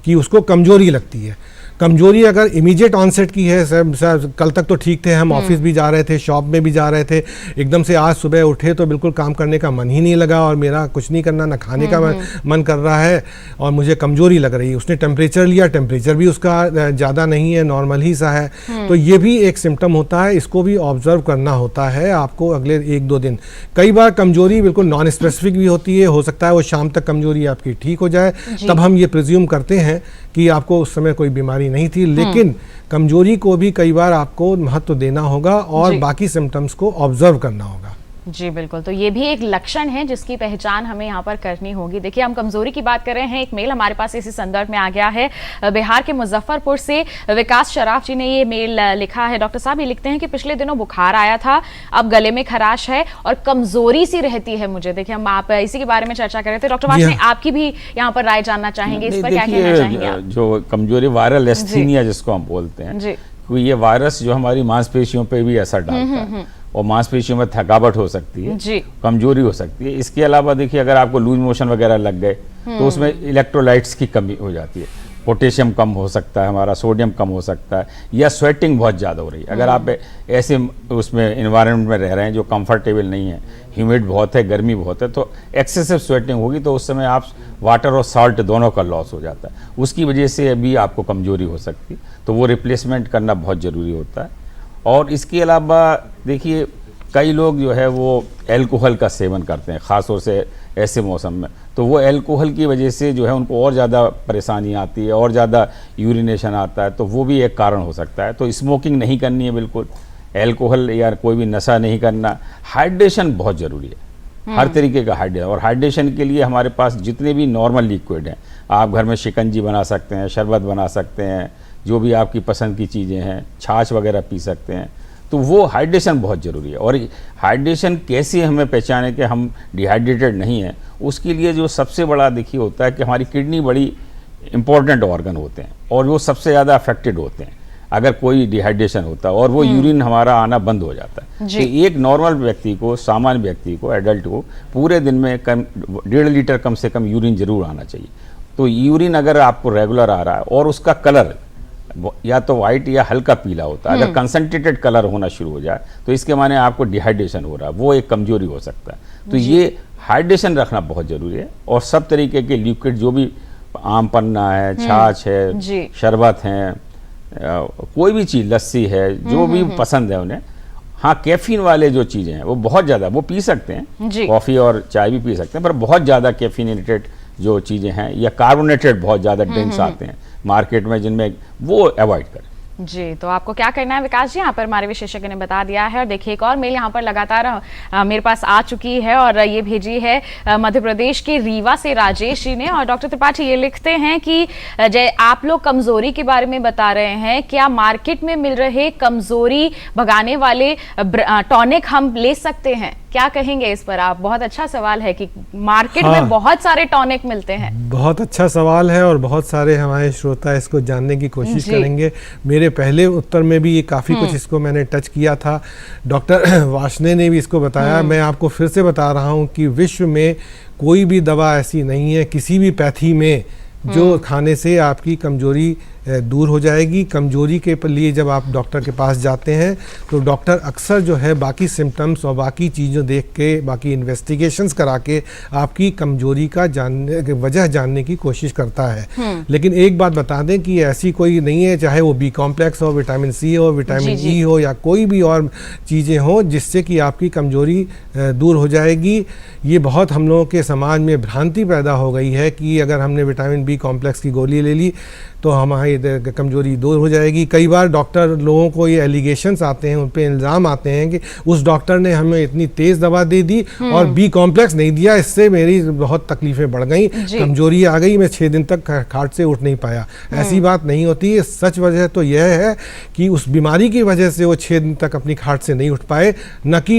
कि उसको कमजोरी लगती है। कमजोरी अगर इमीडिएट ऑनसेट की है, सर कल तक तो ठीक थे, हम ऑफिस भी जा रहे थे, शॉप में भी जा रहे थे, एकदम से आज सुबह उठे तो बिल्कुल काम करने का मन ही नहीं लगा और मेरा कुछ नहीं करना, ना खाने का मन कर रहा है और मुझे कमजोरी लग रही है। उसने टेम्परेचर लिया, टेम्परेचर भी उसका ज़्यादा नहीं है, नॉर्मल ही सा है। तो ये भी एक सिम्टम होता है, इसको भी ऑब्जर्व करना होता है आपको अगले 1-2 दिन। कई बार कमजोरी बिल्कुल नॉन स्पेसिफिक भी होती है, हो सकता है वो शाम तक कमजोरी आपकी ठीक हो जाए, तब हम ये प्रिज्यूम करते हैं कि आपको उस समय कोई बीमारी नहीं थी। लेकिन कमजोरी को भी कई बार आपको महत्व देना होगा और बाकी सिम्टम्स को ऑब्जर्व करना होगा। जी बिल्कुल, तो ये भी एक लक्षण है जिसकी पहचान हमें यहाँ पर करनी होगी। देखिए, हम कमजोरी की बात कर रहे हैं। एक मेल हमारे पास इसी संदर्भ में आ गया है। बिहार के मुजफ्फरपुर से विकास शराफ जी ने ये मेल लिखा है। डॉक्टर साहब ये लिखते हैं कि पिछले दिनों बुखार आया था, अब गले में खराश है और कमजोरी सी रहती है मुझे। देखिए, हम आप इसी के बारे में चर्चा कर रहे थे। डॉक्टर वाशने, आपकी भी यहाँ पर राय जानना चाहेंगे, इस पर क्या कहना चाहेंगे आप? जो कमजोरी, वायरल एस्थीनिया जिसको हम बोलते हैं, जी, ये वायरस जो हमारी मांसपेशियों पे भी असर डालता है और मांसपेशियों में थकावट हो सकती है जी, कमजोरी हो सकती है। इसके अलावा देखिए, अगर आपको लूज मोशन वगैरह लग गए तो उसमें इलेक्ट्रोलाइट्स की कमी हो जाती है, पोटेशियम कम हो सकता है हमारा, सोडियम कम हो सकता है, या स्वेटिंग बहुत ज़्यादा हो रही है। अगर आप ऐसे उसमें इन्वायरमेंट में रह रहे हैं जो कंफर्टेबल नहीं है, ह्यूमिड बहुत है, गर्मी बहुत है, तो एक्सेसिव स्वेटिंग होगी तो उस समय आप वाटर और सॉल्ट दोनों का लॉस हो जाता है, उसकी वजह से भी आपको कमजोरी हो सकती है, तो वो रिप्लेसमेंट करना बहुत ज़रूरी होता है। और इसके अलावा देखिए, कई लोग जो है वो एल्कोहल का सेवन करते हैं, ख़ास तौर से ऐसे मौसम में, तो वो एल्कोहल की वजह से जो है उनको और ज़्यादा परेशानी आती है, और ज़्यादा यूरिनेशन आता है, तो वो भी एक कारण हो सकता है। तो स्मोकिंग नहीं करनी है बिल्कुल, एल्कोहल या कोई भी नशा नहीं करना। हाइड्रेशन बहुत ज़रूरी है, हर तरीके का हाइड्रेशन, और हाइड्रेशन के लिए हमारे पास जितने भी नॉर्मल लिक्विड हैं, आप घर में शिकंजी बना सकते हैं, शरबत बना सकते हैं, जो भी आपकी पसंद की चीज़ें हैं, छाछ वगैरह पी सकते हैं, तो वो हाइड्रेशन बहुत ज़रूरी है। और हाइड्रेशन कैसे हमें पहचाने कि हम डिहाइड्रेटेड नहीं हैं, उसके लिए जो सबसे बड़ा देखिए होता है कि हमारी किडनी बड़ी इंपॉर्टेंट ऑर्गन होते हैं और वो सबसे ज़्यादा अफेक्टेड होते हैं अगर कोई डिहाइड्रेशन होता है, और वो यूरिन हमारा आना बंद हो जाता है। तो एक नॉर्मल व्यक्ति को, सामान्य व्यक्ति को, एडल्ट को पूरे दिन में कम 1.5 लीटर कम से कम यूरिन जरूर आना चाहिए। तो यूरिन अगर आपको रेगुलर आ रहा है और उसका कलर या तो वाइट या हल्का पीला होता है, अगर कंसंट्रेटेड कलर होना शुरू हो जाए तो इसके माने आपको डिहाइड्रेशन हो रहा है, वो एक कमजोरी हो सकता है। तो ये हाइड्रेशन रखना बहुत जरूरी है। और सब तरीके के लिक्विड, जो भी आम पन्ना है, छाछ है, शरबत है, कोई भी चीज़, लस्सी है, जो भी पसंद है उन्हें। हाँ, कैफीन वाले जो चीज़ें हैं वो बहुत ज़्यादा, वो पी सकते हैं, कॉफ़ी और चाय भी पी सकते हैं, पर बहुत ज़्यादा कैफीनेटेड जो चीज़ें हैं या कार्बोनेटेड बहुत ज़्यादा ड्रिंक्स आते हैं मार्केट में, जिनमें वो अवॉइड करें। जी, तो आपको क्या करना है विकास जी, यहाँ पर हमारे विशेषज्ञ ने बता दिया है। और देखिए, एक और मेल यहाँ पर लगातार मेरे पास आ चुकी है और ये भेजी है मध्य प्रदेश के रीवा से राजेश जी ने। और डॉक्टर त्रिपाठी ये लिखते हैं कि आप लोग कमजोरी के बारे में बता रहे हैं, क्या मार्केट में मिल रहे कमजोरी भगाने वाले टॉनिक हम ले सकते हैं? क्या कहेंगे इस पर आप? बहुत अच्छा सवाल है कि मार्केट में बहुत सारे टॉनिक मिलते हैं। बहुत अच्छा सवाल है और बहुत सारे हमारे श्रोता इसको जानने की कोशिश करेंगे। मेरे पहले उत्तर में भी ये काफ़ी कुछ इसको मैंने टच किया था, डॉक्टर वाशने ने भी इसको बताया। मैं आपको फिर से बता रहा हूँ कि विश्व में कोई भी दवा ऐसी नहीं है किसी भी पैथी में जो खाने से आपकी कमजोरी दूर हो जाएगी। कमजोरी के लिए जब आप डॉक्टर के पास जाते हैं तो डॉक्टर अक्सर जो है बाकी सिम्टम्स और बाकी चीज़ें देख के, बाकी इन्वेस्टिगेशंस करा के आपकी कमजोरी का वजह जानने की कोशिश करता है। लेकिन एक बात बता दें कि ऐसी कोई नहीं है, चाहे वो बी कॉम्प्लेक्स हो, विटामिन सी हो, विटामिन ई हो, या कोई भी और चीज़ें हो जिससे कि आपकी कमजोरी दूर हो जाएगी। ये बहुत हम लोगों के समाज में भ्रांति पैदा हो गई है कि अगर हमने विटामिन बी कॉम्प्लेक्स की गोली ले ली तो हमारी कमजोरी दूर हो जाएगी। कई बार डॉक्टर लोगों को ये एलिगेशंस आते हैं, उन पे इल्ज़ाम आते हैं कि उस डॉक्टर ने हमें इतनी तेज़ दवा दे दी और बी कॉम्प्लेक्स नहीं दिया, इससे मेरी बहुत तकलीफ़ें बढ़ गई, कमजोरी आ गई, मैं 6 दिन तक खाट से उठ नहीं पाया। ऐसी बात नहीं होती है। सच वजह तो यह है कि उस बीमारी की वजह से वो 6 दिन तक अपनी खाट से नहीं उठ पाए, न कि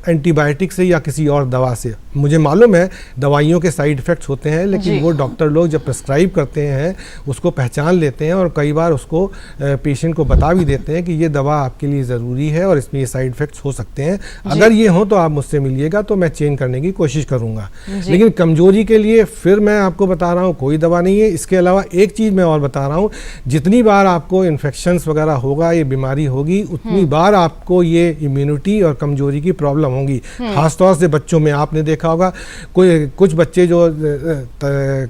एंटीबायोटिक से या किसी और दवा से। मुझे मालूम है दवाइयों के साइड इफ़ेक्ट्स होते हैं, लेकिन वो डॉक्टर लोग जब प्रेस्क्राइब करते हैं उसको पहचान लेते हैं और कई बार उसको पेशेंट को बता भी देते हैं कि ये दवा आपके लिए ज़रूरी है और इसमें ये साइड इफ़ेक्ट्स हो सकते हैं। अगर ये हो तो आप मुझसे मिलिएगा, तो मैं चेंज करने की कोशिश करूँगा। लेकिन कमजोरी के लिए फिर मैं आपको बता रहा हूँ कोई दवा नहीं है। इसके अलावा एक चीज़ मैं और बता रहा हूँ, जितनी बार आपको इन्फेक्शंस वगैरह होगा, ये बीमारी होगी, उतनी बार आपको ये इम्यूनिटी और कमजोरी की प्रॉब्लम होगी। खासतौर से बच्चों में आपने देखा होगा, कुछ बच्चे जो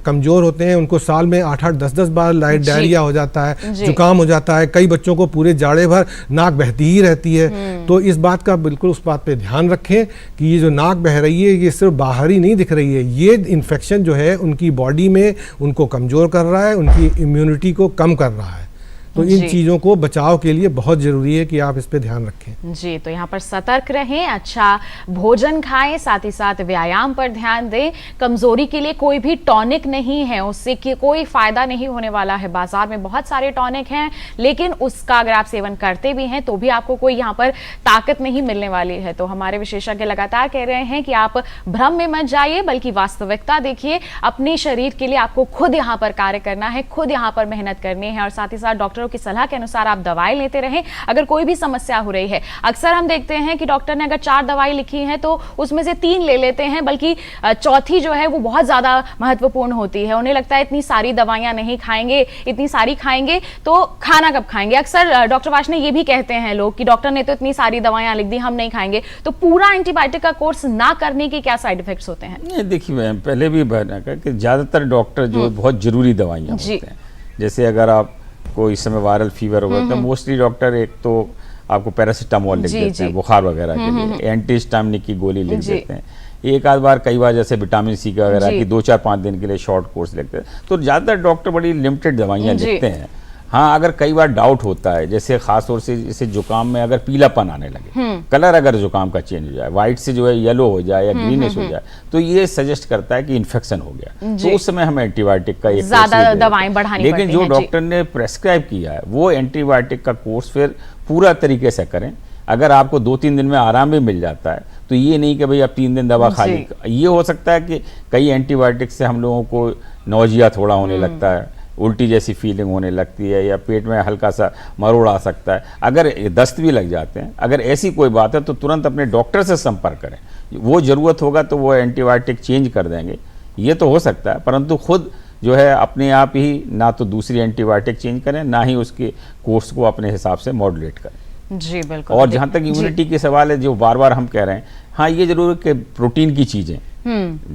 कमज़ोर होते हैं उनको साल में 8-8, 10-10 बार डायरिया हो जाता है, जुकाम हो जाता है। कई बच्चों को पूरे जाड़े भर नाक बहती ही रहती है। तो इस बात का बिल्कुल उस बात पे ध्यान रखें कि ये जो नाक बह रही है ये सिर्फ बाहर ही नहीं दिख रही है, ये इन्फेक्शन जो है उनकी बॉडी में उनको कमज़ोर कर रहा है, उनकी इम्यूनिटी को कम कर रहा है। तो इन जी। चीज़ों को बचाव के लिए बहुत ज़रूरी है कि आप इस पे ध्यान रखें। जी, तो यहाँ पर सतर्क रहें, अच्छा भोजन खाएं, साथ ही साथ व्यायाम पर ध्यान दें। कमजोरी के लिए कोई भी टॉनिक नहीं है, उससे कि कोई फायदा नहीं होने वाला है। बाजार में बहुत सारे टॉनिक हैं, लेकिन उसका अगर आप सेवन करते भी हैं तो भी आपको कोई यहाँ पर ताकत नहीं मिलने वाली है। तो हमारे विशेषज्ञ लगातार कह रहे हैं कि आप भ्रम में मत जाइए, बल्कि वास्तविकता देखिए। अपने शरीर के लिए आपको खुद यहाँ पर कार्य करना है, खुद यहाँ पर मेहनत करनी है, और साथ ही साथ डॉक्टरों की सलाह के अनुसार आप दवाएं लेते रहें अगर कोई भी समस्या हो रही है। अक्सर हम देखते हैं कि डॉक्टर ने अगर 4 दवाई लिखी है तो उसमें से 3 ले लेते हैं, बल्कि चौथी जो है वो बहुत ज्यादा महत्वपूर्ण होती है। उन्हें लगता है इतनी सारी दवाइयां नहीं खाएंगे, इतनी सारी खाएंगे तो खाना कब खाएंगे। अक्सर डॉक्टर वार्ष्णेय ये भी कहते हैं लोग कि डॉक्टर ने तो इतनी सारी दवाइयां लिख दी, हम नहीं खाएंगे। तो पूरा एंटीबायोटिक का कोर्स ना करने के क्या साइड इफेक्ट्स होते हैं? नहीं, देखिए मैम, पहले भी मैंने कहा कि ज़्यादातर डॉक्टर जो बहुत ज़रूरी दवाइयाँ जी। होते हैं, जैसे अगर आपको इस समय वायरल फीवर होगा तो मोस्टली डॉक्टर एक तो आपको पैरासीटामोल लिख जी, देते हैं जी। बुखार वगैरह के लिए, एंटीहिस्टामिनिक की गोली लिख जी। देते हैं। एक आध बार, कई बार जैसे विटामिन सी का वगैरह जी। की 2-4-5 दिन के लिए शॉर्ट कोर्स लिखते हैं। तो ज़्यादातर डॉक्टर बड़ी लिमिटेड दवाइयाँ जी। लिखते हैं। हाँ, अगर कई बार डाउट होता है, जैसे खास तौर से जैसे जुकाम में अगर पीलापन आने लगे, कलर अगर जुकाम का चेंज हो जाए, व्हाइट से जो है येलो हो जाए या ग्रीनिश हो जाए, तो ये सजेस्ट करता है कि इन्फेक्शन हो गया। तो उस समय हम एंटीबायोटिक का एक कोर्स ज्यादा भी दे देते दवाएं हैं। बढ़ानी लेकिन पड़ती जो हैं, जी। डॉक्टर ने प्रेस्क्राइब किया है वो एंटीबायोटिक का कोर्स फिर पूरा तरीके से करें। अगर आपको 2-3 दिन में आराम भी मिल जाता है तो ये नहीं कि भाई अब 3 दिन दवा खा ली। ये हो सकता है कि कई एंटीबायोटिक से हम लोगों को नौजिया थोड़ा होने लगता है, उल्टी जैसी फीलिंग होने लगती है, या पेट में हल्का सा मरोड़ आ सकता है, अगर दस्त भी लग जाते हैं। अगर ऐसी कोई बात है तो तुरंत अपने डॉक्टर से संपर्क करें। वो ज़रूरत होगा तो वो एंटीबायोटिक चेंज कर देंगे, ये तो हो सकता है। परंतु खुद जो है अपने आप ही ना तो दूसरी एंटीबायोटिक चेंज करें, ना ही उसके कोर्स को अपने हिसाब से मॉड्यूलेट करें। जी बिल्कुल। और जहाँ तक इम्यूनिटी के सवाल है जो बार बार हम कह रहे हैं, हाँ ये जरूर है कि प्रोटीन की चीज़ें,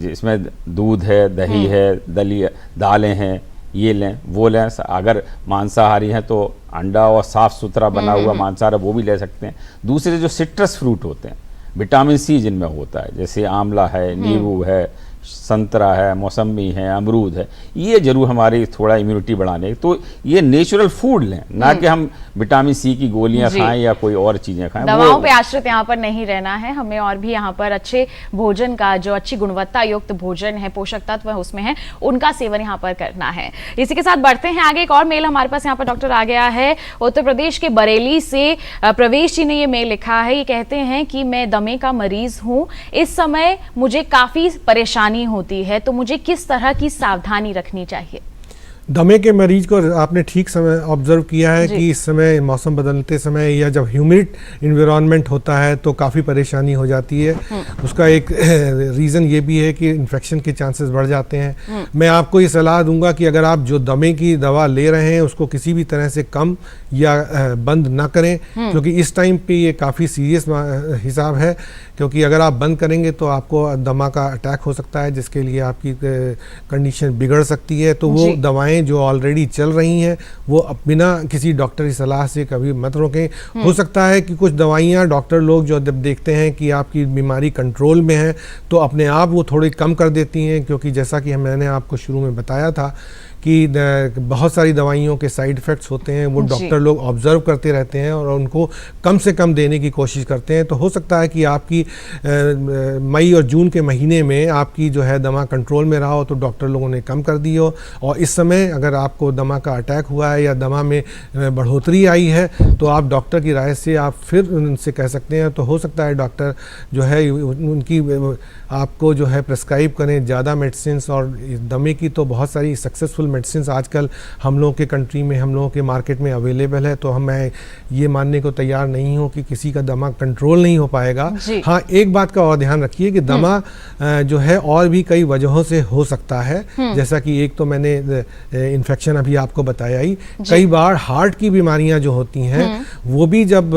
जिसमें दूध है, दही है, दलिया दालें हैं, ये लें वो लें। अगर मांसाहारी हैं तो अंडा और साफ सुथरा बना हुआ मांसाहार वो भी ले सकते हैं। दूसरे जो सिट्रस फ्रूट होते हैं, विटामिन सी जिनमें होता है, जैसे आंवला है, नींबू है, संतरा है, मौसमी है, अमरूद है, ये जरूर हमारी थोड़ा इम्यूनिटी बढ़ाने। तो ये नेचुरल फूड लें, ना कि हम विटामिन सी की गोलियां खाएं या कोई और चीजें खाएं। दवाओं पे आश्रित यहाँ पर नहीं रहना है हमें, और भी यहाँ पर अच्छे भोजन का, जो अच्छी गुणवत्ता युक्त भोजन है, पोषक तत्व उसमें है, उनका सेवन यहाँ पर करना है। इसी के साथ बढ़ते हैं आगे। एक और मेल हमारे पास यहाँ पर डॉक्टर आ गया है, उत्तर प्रदेश के बरेली से प्रवेश जी ने ये मेल लिखा है। ये कहते हैं कि मैं दमे का मरीज हूँ, इस समय मुझे काफी परेशानी होती है, तो मुझे किस तरह की सावधानी रखनी चाहिए? दमे के मरीज को आपने ठीक समय ऑब्जर्व किया है कि इस समय मौसम बदलते समय या जब ह्यूमिड इन्वायरमेंट होता है तो काफ़ी परेशानी हो जाती है। उसका एक रीज़न ये भी है कि इन्फेक्शन के चांसेस बढ़ जाते हैं। मैं आपको ये सलाह दूंगा कि अगर आप जो दमे की दवा ले रहे हैं उसको किसी भी तरह से कम या बंद ना करें, क्योंकि इस टाइम पे ये काफ़ी सीरियस हिसाब है। क्योंकि अगर आप बंद करेंगे तो आपको दमा का अटैक हो सकता है, जिसके लिए आपकी कंडीशन बिगड़ सकती है। तो वो दवाएं जो ऑलरेडी चल रही हैं वो बिना किसी डॉक्टर की सलाह से कभी मत रोकें। हो सकता है कि कुछ दवाइयां डॉक्टर लोग जो जब देखते हैं कि आपकी बीमारी कंट्रोल में है तो अपने आप वो थोड़ी कम कर देती हैं, क्योंकि जैसा कि मैंने आपको शुरू में बताया था कि बहुत सारी दवाइयों के साइड इफ़ेक्ट्स होते हैं, वो डॉक्टर लोग ऑब्जर्व करते रहते हैं और उनको कम से कम देने की कोशिश करते हैं। तो हो सकता है कि आपकी मई और जून के महीने में आपकी जो है दमा कंट्रोल में रहा हो तो डॉक्टर लोगों ने कम कर दी हो, और इस समय अगर आपको दमा का अटैक हुआ है या दमा में बढ़ोतरी आई है तो आप डॉक्टर की राय से आप फिर उनसे कह सकते हैं। तो हो सकता है डॉक्टर जो है उनकी आपको जो है प्रेस्क्राइब करें ज़्यादा मेडिसिन, और दमे की तो बहुत सारी सक्सेसफुल मेडिसिन आजकल हम लोगों के कंट्री में, हम लोगों के मार्केट में अवेलेबल है। तो मैं ये मानने को तैयार नहीं हूँ कि किसी का दमा कंट्रोल नहीं हो पाएगा। हाँ, एक बात का और ध्यान रखिए कि दमा जो है और भी कई वजहों से हो सकता है। जैसा कि एक तो मैंने इन्फेक्शन अभी आपको बताया ही, कई बार हार्ट की बीमारियां जो होती हैं वो भी जब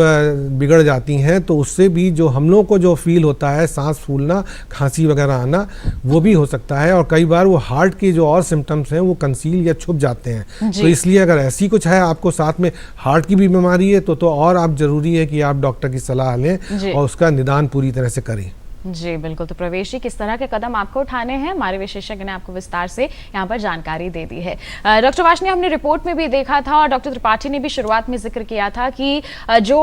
बिगड़ जाती हैं तो उससे भी जो हम लोग को जो फील होता है, सांस फूलना, खांसी वगैरह आना, वो भी हो सकता है। और कई बार वो हार्ट के जो और सिम्टम्स हैं वो कंसील या छुप जाते हैं। तो इसलिए अगर ऐसी कुछ है, आपको साथ में हार्ट की भी बीमारी है तो और आप जरूरी है कि आप डॉक्टर की सलाह लें और उसका निदान पूरी तरह से करें। जी बिल्कुल। तो प्रवेश जी, किस तरह के कदम आपको उठाने हैं, हमारे विशेषज्ञ ने आपको विस्तार से यहाँ पर जानकारी दे दी है। डॉक्टर वाशनी, हमने रिपोर्ट में भी देखा था और डॉक्टर त्रिपाठी ने भी शुरुआत में जिक्र किया था कि जो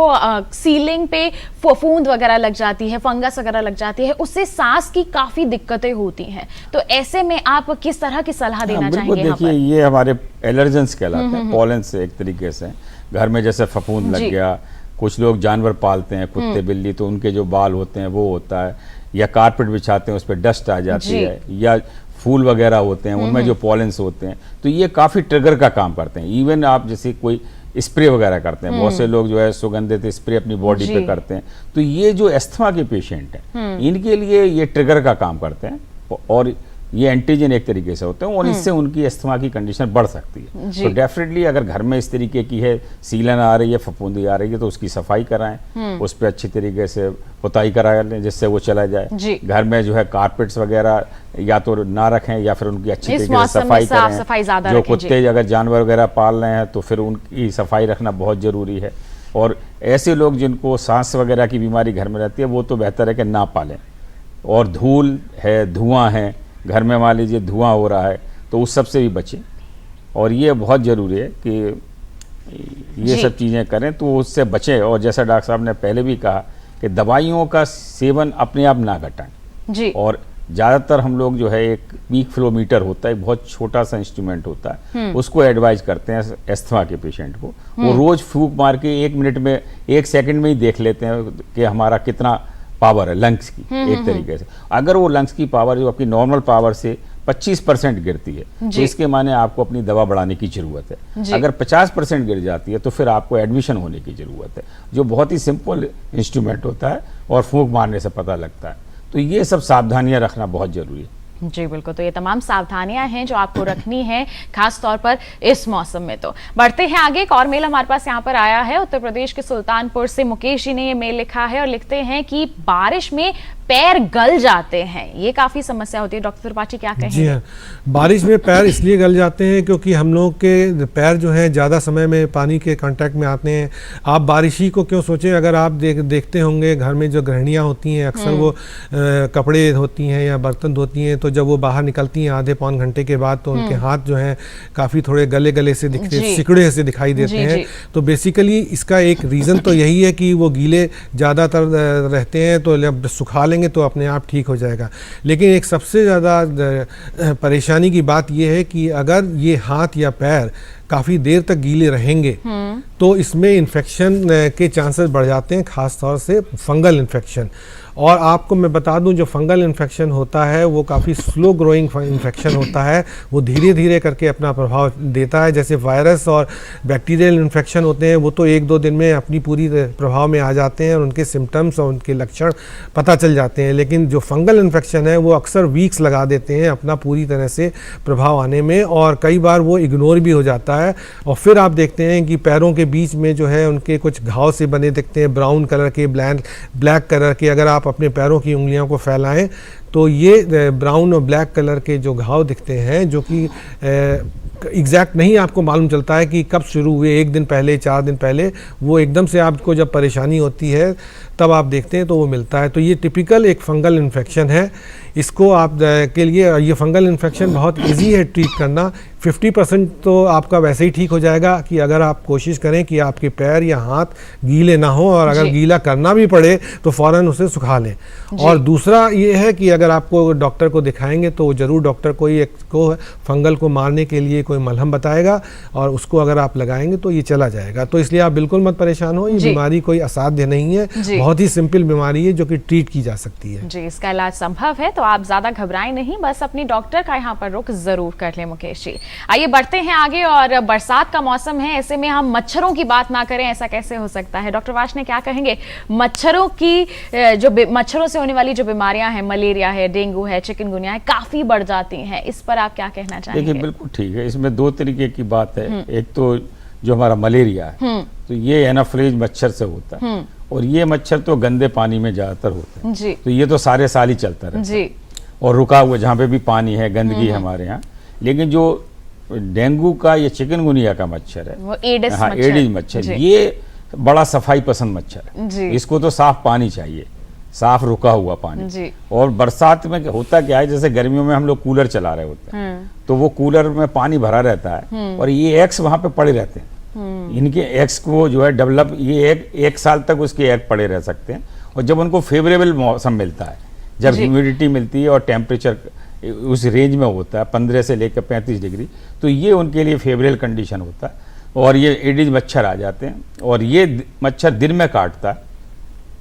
सीलिंग पे फफूंद वगैरह लग जाती है, फंगस वगैरह लग जाती है, उससे सांस की काफी दिक्कतें होती हैं। तो ऐसे में आप किस तरह की सलाह देना चाहेंगे? देखिए, ये हमारे एलर्जेंस कहलाते हैं, पॉलन से एक तरीके से। घर में जैसे फफूंद लग गया, कुछ लोग जानवर पालते हैं, कुत्ते बिल्ली, तो उनके जो बाल होते हैं वो होता है, या कारपेट बिछाते हैं उस पर डस्ट आ जाती है, या फूल वगैरह होते हैं उनमें जो पॉलेंस होते हैं, तो ये काफ़ी ट्रिगर का काम करते हैं। इवन आप जैसे कोई स्प्रे वगैरह करते हैं, बहुत से लोग जो है सुगंधित स्प्रे अपनी बॉडी पे करते हैं, तो ये जो अस्थमा के पेशेंट हैं इनके लिए ये ट्रिगर का काम करते हैं और ये एंटीजन एक तरीके से होते हैं और इससे उनकी अस्थमा की कंडीशन बढ़ सकती है। तो डेफिनेटली अगर घर में इस तरीके की है, सीलन आ रही है, फफूंदी आ रही है, तो उसकी सफाई कराएं, उस पर अच्छी तरीके से पुताई करा लें जिससे वो चला जाए। घर में जो है कारपेट्स वगैरह या तो ना रखें या फिर उनकी अच्छी तरीके से सफाई करें। जो कुत्ते अगर जानवर वगैरह पाल रहे हैं तो फिर उनकी सफाई रखना बहुत जरूरी है। और ऐसे लोग जिनको सांस वगैरह की बीमारी घर में रहती है वो तो बेहतर है कि ना पालें। और धूल है, धुआं है, घर में मान लीजिए धुआं हो रहा है तो उस सब से भी बचें। और ये बहुत ज़रूरी है कि ये सब चीज़ें करें तो उससे बचें। और जैसा डॉक्टर साहब ने पहले भी कहा कि दवाइयों का सेवन अपने आप ना घटाएं जी। और ज़्यादातर हम लोग जो है एक पीक फ्लो मीटर होता है, एक बहुत छोटा सा इंस्ट्रूमेंट होता है, उसको एडवाइज करते हैं अस्थमा के पेशेंट को। वो रोज़ फूंक मार के 1 मिनट में 1 सेकंड में ही देख लेते हैं कि हमारा कितना पावर है लंग्स की। एक तरीके से अगर वो लंग्स की पावर जो आपकी नॉर्मल पावर से 25% गिरती है तो इसके माने आपको अपनी दवा बढ़ाने की जरूरत है। अगर 50% गिर जाती है तो फिर आपको एडमिशन होने की जरूरत है, जो बहुत ही सिंपल इंस्ट्रूमेंट होता है और फूंक मारने से पता लगता है। तो ये सब सावधानियां रखना बहुत जरूरी है। जी बिल्कुल। तो ये तमाम सावधानियां हैं जो आपको रखनी है खास तौर पर इस मौसम में। तो बढ़ते हैं आगे। एक और मेल हमारे पास यहाँ पर आया है, उत्तर प्रदेश के सुल्तानपुर से मुकेश जी ने ये मेल लिखा है और लिखते हैं कि बारिश में पैर गल जाते हैं, ये काफी समस्या होती है। डॉक्टर त्रिपाठी क्या कहेंगे? जी हाँ, बारिश में पैर इसलिए गल जाते हैं क्योंकि हम लोग के पैर जो हैं ज़्यादा समय में पानी के कांटेक्ट में आते हैं। आप बारिश ही को क्यों सोचें, अगर आप देखते होंगे घर में जो गृहिणियाँ होती हैं अक्सर वो कपड़े धोती हैं या बर्तन धोती हैं, तो जब वो बाहर निकलती हैं आधे पौन घंटे के बाद तो उनके हाथ जो हैं काफ़ी थोड़े गले गले से दिखते, सिकुड़े से दिखाई देते हैं। तो बेसिकली इसका एक रीज़न तो यही है कि वो गीले ज़्यादातर रहते हैं, तो जब सुखा लेंगे तो अपने आप ठीक हो जाएगा। लेकिन एक सबसे ज़्यादा परेशानी की बात यह है कि अगर ये हाथ या पैर काफ़ी देर तक गीले रहेंगे तो इसमें इन्फेक्शन के चांसेस बढ़ जाते हैं, ख़ास तौर से फंगल इन्फेक्शन। और आपको मैं बता दूं जो फंगल इन्फेक्शन होता है वो काफ़ी स्लो ग्रोइंग इन्फेक्शन होता है, वो धीरे धीरे करके अपना प्रभाव देता है। जैसे वायरस और बैक्टीरियल इन्फेक्शन होते हैं वो तो 1-2 दिन में अपनी पूरी प्रभाव में आ जाते हैं और उनके सिम्टम्स और उनके लक्षण पता चल जाते हैं। लेकिन जो फंगल इन्फेक्शन है वो अक्सर वीक्स लगा देते हैं अपना पूरी तरह से प्रभाव आने में, और कई बार वो इग्नोर भी हो जाता है। और फिर आप देखते हैं कि पैरों के बीच में जो है उनके कुछ घाव से बने दिखते हैं, ब्राउन कलर के, ब्लैक कलर के। अगर आप अपने पैरों की उंगलियों को फैलाएं तो ये ब्राउन और ब्लैक कलर के जो घाव दिखते हैं, जो कि एग्जैक्ट नहीं आपको मालूम चलता है कि कब शुरू हुए, 1 दिन पहले, 4 दिन पहले, वो एकदम से आपको जब परेशानी होती है तब आप देखते हैं तो वो मिलता है। तो ये टिपिकल एक फंगल इन्फेक्शन है। इसको आप के लिए ये फंगल इन्फेक्शन बहुत इजी है ट्रीट करना। 50% तो आपका वैसे ही ठीक हो जाएगा कि अगर आप कोशिश करें कि आपके पैर या हाथ गीले ना हो, और अगर गीला करना भी पड़े तो फ़ौरन उसे सुखा लें। और दूसरा ये है कि अगर आपको डॉक्टर को दिखाएंगे तो ज़रूर डॉक्टर को फंगल को मारने के लिए कोई मलहम बताएगा और उसको अगर आप लगाएंगे तो ये चला जाएगा। तो इसलिए आप बिल्कुल मत परेशान हो, ये बीमारी कोई असाध्य नहीं है, बहुत ही सिंपल बीमारी है जो कि ट्रीट की जा सकती है। जी, इसका इलाज संभव है, तो आप ज़्यादा घबराएं नहीं, बस अपनी डॉक्टर का यहाँ पर रुख ज़रूर कर लें। मुकेश जी, आइए बढ़ते हैं आगे। और बरसात का मौसम है, ऐसे में हम मच्छरों की बात ना करें, ऐसा कैसे हो सकता है? डॉक्टर वाशने क्या कहेंगे? मच्छरों की जो मच्छरों से होने वाली जो बीमारियां हैं, मलेरिया है, डेंगू है, चिकनगुनिया है, काफी बढ़ जाती हैं, इस पर आप क्या कहना चाहेंगे? देखिए बिल्कुल ठीक है, इसमें 2 तरीके की बात है। एक तो जो हमारा मलेरिया है तो ये एनाफ्लेज मच्छर से होता है, और ये मच्छर तो गंदे पानी में ज्यादातर होते हैं जी। तो ये तो सारे साल ही चलता रहता है जी। और रुका हुआ जहाँ पे भी पानी है, गंदगी है हमारे यहाँ। लेकिन जो डेंगू का या चिकनगुनिया का मच्छर है, वो एडिस एडिस मच्छर, ये बड़ा सफाई पसंद मच्छर है। इसको तो साफ पानी चाहिए, साफ रुका हुआ पानी। जी। और बरसात में होता क्या है, जैसे गर्मियों में हम लोग कूलर चला रहे होते हैं तो वो कूलर में पानी भरा रहता है और ये एग्स वहां पे पड़े रहते हैं। इनके एग्स को जो है डेवलप, ये एक साल तक उसके एग पड़े रह सकते हैं। और जब उनको फेवरेबल मौसम मिलता है, जब ह्यूमिडिटी मिलती है और टेम्परेचर उस रेंज में होता है 15 से लेकर 35 डिग्री, तो ये उनके लिए फेवरेबल कंडीशन होता है। और ये एडिज मच्छर आ जाते हैं और ये मच्छर दिन में काटता है,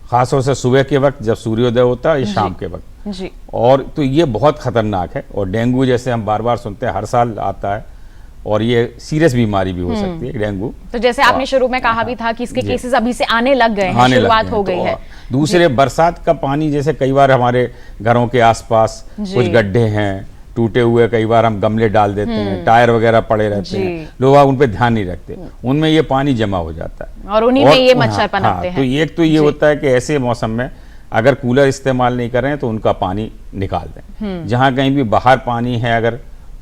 खासतौर से सुबह के वक्त जब सूर्योदय होता है या शाम के वक्त। जी। और तो ये बहुत खतरनाक है। और डेंगू जैसे हम बार बार सुनते हैं, हर साल आता है और ये सीरियस बीमारी भी हो सकती है डेंगू। तो जैसे आपने शुरू में कहा भी था कि इसके केसेस अभी से आने लग गए हैं, आने लग शुरुआत गए हो हैं। गई तो है। दूसरे बरसात का पानी, जैसे कई बार हमारे घरों के आसपास कुछ गड्ढे हैं टूटे हुए, कई बार हम गमले डाल देते हैं, टायर वगैरह पड़े रहते हैं, लोग उन पे ध्यान नहीं रखते, उनमें ये पानी जमा हो जाता है और उन्हीं में ये मच्छर पनपते हैं। तो एक तो ये होता है कि ऐसे मौसम में अगर कूलर इस्तेमाल नहीं करें तो उनका पानी निकाल दें। जहाँ कहीं भी बाहर पानी है अगर,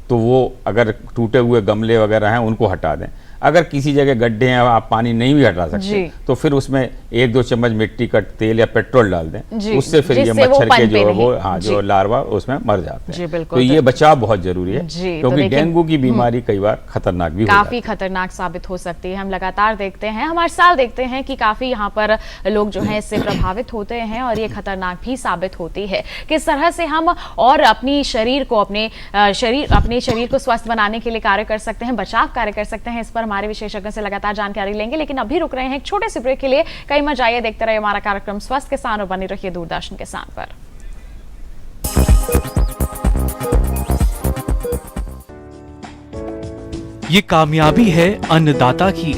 तो वो अगर टूटे हुए गमले वगैरह हैं उनको हटा दें। अगर किसी जगह गड्ढे हैं आप पानी नहीं भी हटा सकते तो फिर उसमें 1-2 चम्मच मिट्टी का तेल या पेट्रोल डाल दें, उससे फिर ये मच्छर के जो वो जो लार्वा उसमें मर जाते हैं। तो ये बचाव बहुत जरूरी है, क्योंकि डेंगू की बीमारी कई बार खतरनाक भी काफी खतरनाक साबित हो सकती है। हम लगातार देखते हैं, हमारे साल देखते हैं कि काफी यहाँ पर लोग जो हैं इससे प्रभावित होते हैं और ये खतरनाक भी साबित होती है। किस तरह से हम और अपनी शरीर को अपने शरीर को स्वस्थ बनाने के लिए कार्य कर सकते हैं, बचाव कार्य कर सकते हैं, इस पर हमारे विशेषज्ञों से लगातार जानकारी लेंगे। लेकिन अभी रुक रहे हैं एक छोटे से ब्रेक के लिए। कहीं मत जाइए, देखते रहिए हमारा कार्यक्रम स्वस्थ किसान और बने रहिए दूरदर्शन किसान पर। ये कामयाबी है अन्नदाता की,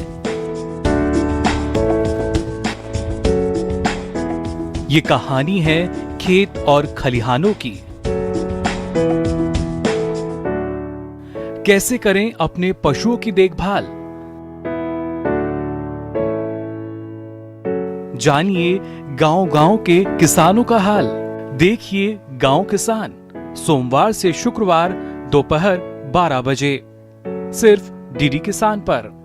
ये कहानी है खेत और खलिहानों की। कैसे करें अपने पशुओं की देखभाल, जानिए गांव-गांव के किसानों का हाल। देखिए गांव किसान, सोमवार से शुक्रवार दोपहर 12 बजे सिर्फ डीडी किसान पर।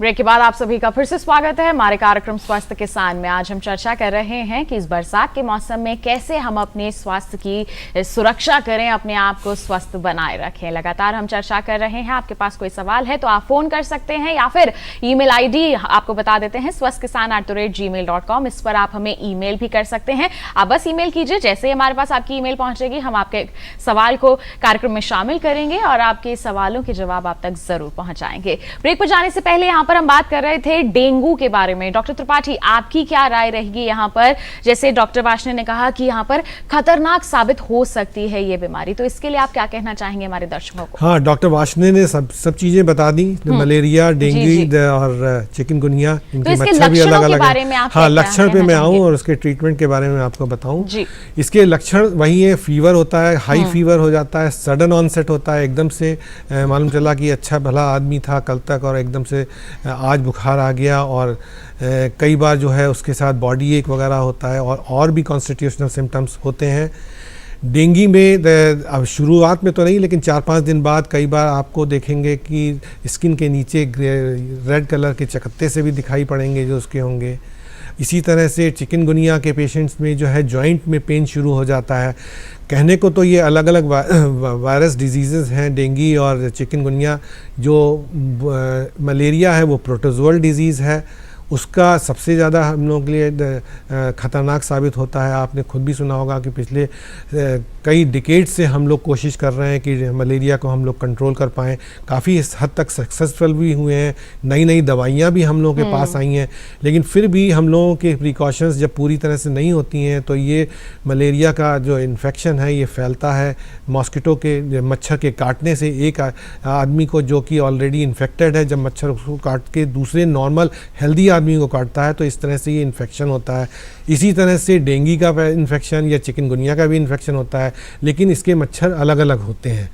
ब्रेक के बाद आप सभी का फिर से स्वागत है हमारे कार्यक्रम स्वस्थ किसान में। आज हम चर्चा कर रहे हैं कि इस बरसात के मौसम में कैसे हम अपने स्वास्थ्य की सुरक्षा करें, अपने आप को स्वस्थ बनाए रखें। लगातार हम चर्चा कर रहे हैं। आपके पास कोई सवाल है तो आप फोन कर सकते हैं या फिर ईमेल आईडी आपको बता देते हैं swasthkisan@gmail.com। इस पर आप हमें ईमेल भी कर सकते हैं। आप बस ईमेल कीजिए, जैसे ही हमारे पास आपकी ईमेल पहुंचेगी हम आपके सवाल को कार्यक्रम में शामिल करेंगे और आपके सवालों के जवाब आप तक जरूर पहुंचाएंगे। ब्रेक पर जाने से पहले यहाँ हम बात कर रहे थे डेंगू के बारे में। डॉक्टर त्रिपाठी, आपकी क्या राय रहेगी यहाँ पर? जैसे डॉक्टर वार्ष्णेय ने कहा कि यहाँ पर खतरनाक साबित हो सकती है ये बीमारी, तो इसके लिए आप क्या कहना चाहेंगे हमारे दर्शकों को? हाँ, डॉक्टर वार्ष्णेय ने सब चीजें बता दी, मलेरिया, डेंगू और चिकनगुनिया, इनके मच्छर भी अलग अलग है। हाँ, लक्षण पे मैं आऊँ और उसके ट्रीटमेंट के बारे में आपको बताऊँ। इसके लक्षण वही है, फीवर होता है, हाई फीवर हो जाता है, सडन ऑनसेट होता है, एकदम से मालूम चला कि अच्छा भला आदमी था कल तक और एकदम से आज बुखार आ गया। और कई बार जो है उसके साथ बॉडी एक वगैरह होता है और भी कॉन्स्टिट्यूशनल सिम्टम्स होते हैं। डेंगू में अब शुरुआत में तो नहीं, लेकिन 4-5 दिन बाद कई बार आपको देखेंगे कि स्किन के नीचे रेड कलर के चकत्ते से भी दिखाई पड़ेंगे जो उसके होंगे। इसी तरह से चिकनगुनिया के पेशेंट्स में जो है जॉइंट में पेन शुरू हो जाता है। कहने को तो ये अलग अलग वायरस डिजीज़ हैं, डेंगू और चिकनगुनिया। जो मलेरिया है वो प्रोटोजोअल डिजीज़ है, उसका सबसे ज़्यादा हम लोगों के लिए ख़तरनाक साबित होता है। आपने खुद भी सुना होगा कि पिछले कई डिकेड से हम लोग कोशिश कर रहे हैं कि मलेरिया को हम लोग कंट्रोल कर पाएँ। काफ़ी हद तक सक्सेसफुल भी हुए हैं, नई नई दवाइयाँ भी हम लोगों के पास आई हैं, लेकिन फिर भी हम लोगों के प्रिकॉशंस जब पूरी तरह से नहीं होती हैं तो ये मलेरिया का जो इन्फेक्शन है ये फैलता है मॉस्किटो के, मच्छर के काटने से। एक आदमी को जो कि ऑलरेडी इन्फेक्टेड है, जब मच्छर उसको काट के दूसरे नॉर्मल हेल्दी आदमी को काटता है तो इस तरह से ये इन्फेक्शन होता है। इसी तरह से डेंगू का इन्फेक्शन या चिकनगुनिया का भी इन्फेक्शन होता है, लेकिन इसके मच्छर अलग अलग होते हैं।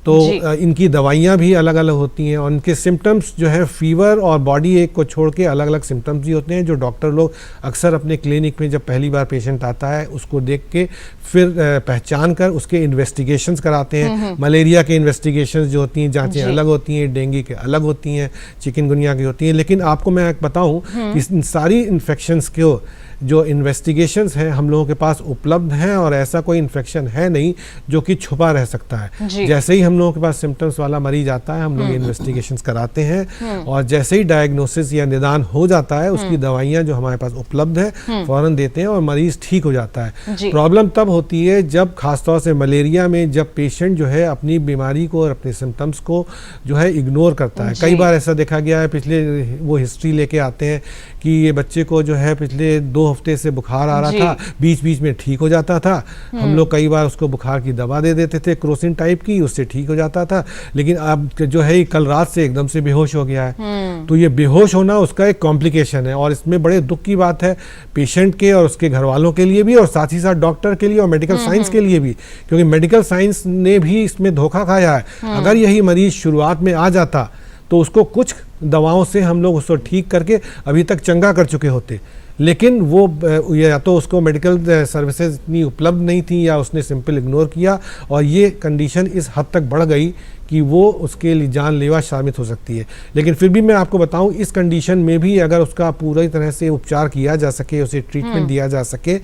तो जी। इनकी दवाइयाँ भी अलग अलग होती हैं और इनके सिम्टम्स जो है फीवर और बॉडी एक को छोड़ के अलग अलग सिम्टम्स भी होते हैं, जो डॉक्टर लोग अक्सर अपने क्लिनिक में जब पहली बार पेशेंट आता है उसको देख के फिर पहचान कर उसके इन्वेस्टिगेशंस कराते हैं। मलेरिया के इन्वेस्टिगेशंस जो होती हैं, जांचें अलग होती हैं, डेंगू के अलग होती हैं, चिकनगुनिया की होती हैं। लेकिन आपको मैं बताऊं कि इन सारी इन्फेक्शंस को जो इन्वेस्टिगेशंस हैं हम लोगों के पास उपलब्ध हैं और ऐसा कोई इन्फेक्शन है नहीं जो कि छुपा रह सकता है। जैसे ही हम लोगों के पास सिम्टम्स वाला मरीज आता है हम लोग इन्वेस्टिगेशंस कराते हैं और जैसे ही डायग्नोसिस या निदान हो जाता है उसकी दवाइयाँ जो हमारे पास उपलब्ध है फौरन देते हैं और मरीज ठीक हो जाता है। प्रॉब्लम तब होती है जब खासतौर से मलेरिया में जब पेशेंट जो है अपनी बीमारी को और अपने सिम्टम्स को जो है इग्नोर करता है। कई बार ऐसा देखा गया है, पिछले वो हिस्ट्री लेके आते हैं कि ये बच्चे को जो है पिछले 2 हफ्ते से बुखार आ रहा था, बीच बीच में ठीक हो जाता था, हम लोग कई बार उसको बुखार की दवा दे देते थे क्रोसिन टाइप की, उससे ठीक हो जाता था, लेकिन अब जो है कल रात से एकदम से बेहोश हो गया है। तो ये बेहोश होना उसका एक कॉम्प्लिकेशन है और इसमें बड़े दुख की बात है पेशेंट के और उसके घर वालों के लिए भी और साथ ही साथ डॉक्टर के लिए और मेडिकल साइंस के लिए भी, क्योंकि मेडिकल साइंस ने भी इसमें धोखा खाया है। अगर यही मरीज शुरुआत में आ जाता तो उसको कुछ दवाओं से हम लोग उसको ठीक करके अभी तक चंगा कर चुके होते, लेकिन वो या तो उसको मेडिकल सर्विसेज इतनी उपलब्ध नहीं थी या उसने सिंपल इग्नोर किया और ये कंडीशन इस हद तक बढ़ गई कि वो उसके लिए जानलेवा साबित हो सकती है। लेकिन फिर भी मैं आपको बताऊं इस कंडीशन में भी अगर उसका पूरी तरह से उपचार किया जा सके, उसे ट्रीटमेंट दिया जा सके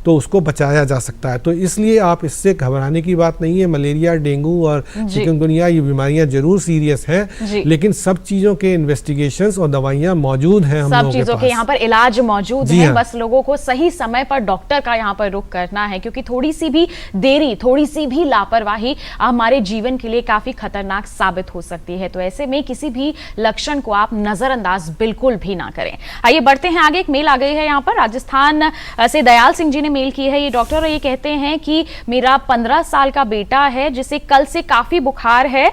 तो उसको बचाया जा सकता है। तो इसलिए आप इससे घबराने की बात नहीं है। मलेरिया, डेंगू और चिकनगुनिया ये बीमारियां जरूर सीरियस हैं, लेकिन सब चीज़ों के इन्वेस्टिगेशंस और दवाइयाँ मौजूद हैं हम लोगों के पास। सब चीज़ों के यहाँ पर इलाज मौजूद है, बस लोगों को सही समय पर डॉक्टर का यहाँ पर रुख करना है, क्योंकि थोड़ी सी भी देरी, थोड़ी सी भी लापरवाही हमारे जीवन के लिए काफी खतरनाक साबित हो सकती है। तो ऐसे में किसी भी लक्षण को आप नजरअंदाज बिल्कुल भी ना करें। आइए बढ़ते हैं आगे। एक मेल आ गई है यहाँ पर, राजस्थान से दयाल सिंह जी ने मेल की है। ये डॉक्टर ये कहते हैं कि मेरा 15 साल का बेटा है जिसे कल से काफी बुखार है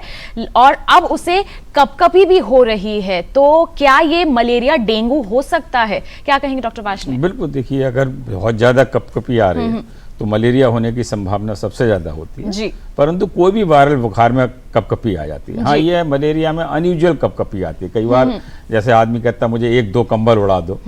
और अब उसे कपकपी भी हो रही है, तो क्या ये मलेरिया डेंगू हो सकता है? क्या कहेंगे डॉक्टर वार्ष्णेय? बिल्कुल, देखिए अगर बहुत ज्यादा कपकपी आ रही है तो मलेरिया होने की संभावना सबसे ज्यादा होती है जी। परंतु कोई भी वायरल बुखार में कपकपी आ जाती है। हाँ, ये मलेरिया में अनयूजुअल कपकपी आती है। कई बार जैसे आदमी कहता है मुझे 1-2 कंबल उड़ा दो,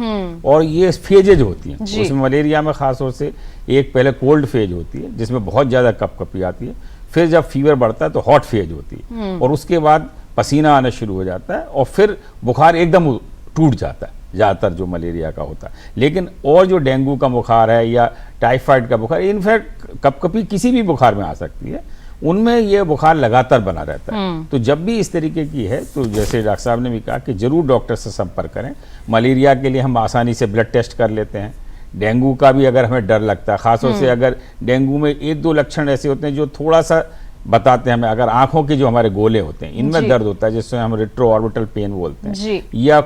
और ये फेजेज होती हैं। उसमें मलेरिया में खासतौर से एक पहले कोल्ड फेज होती है जिसमें बहुत ज्यादा कपकपी आती है, फिर जब फीवर बढ़ता है तो हॉट फेज होती है और उसके बाद पसीना आना शुरू हो जाता है और फिर बुखार एकदम टूट जाता है, ज़्यादातर जो मलेरिया का होता है। लेकिन और जो डेंगू का बुखार है या टाइफाइड का बुखार, इनफैक्ट कपकपी किसी भी बुखार में आ सकती है, उनमें ये बुखार लगातार बना रहता है। तो जब भी इस तरीके की है तो जैसे डॉक्टर साहब ने भी कहा कि जरूर डॉक्टर से संपर्क करें। मलेरिया के लिए हम आसानी से ब्लड टेस्ट कर लेते हैं। डेंगू का भी अगर हमें डर लगता है, खासतौर से अगर डेंगू में 1-2 लक्षण ऐसे होते हैं जो थोड़ा सा बताते हैं हमें, अगर आंखों के जो हमारे गोले होते हैं इनमें दर्द होता है जिससे हम रेट्रो ऑर्बिटल पेन बोलते हैं, या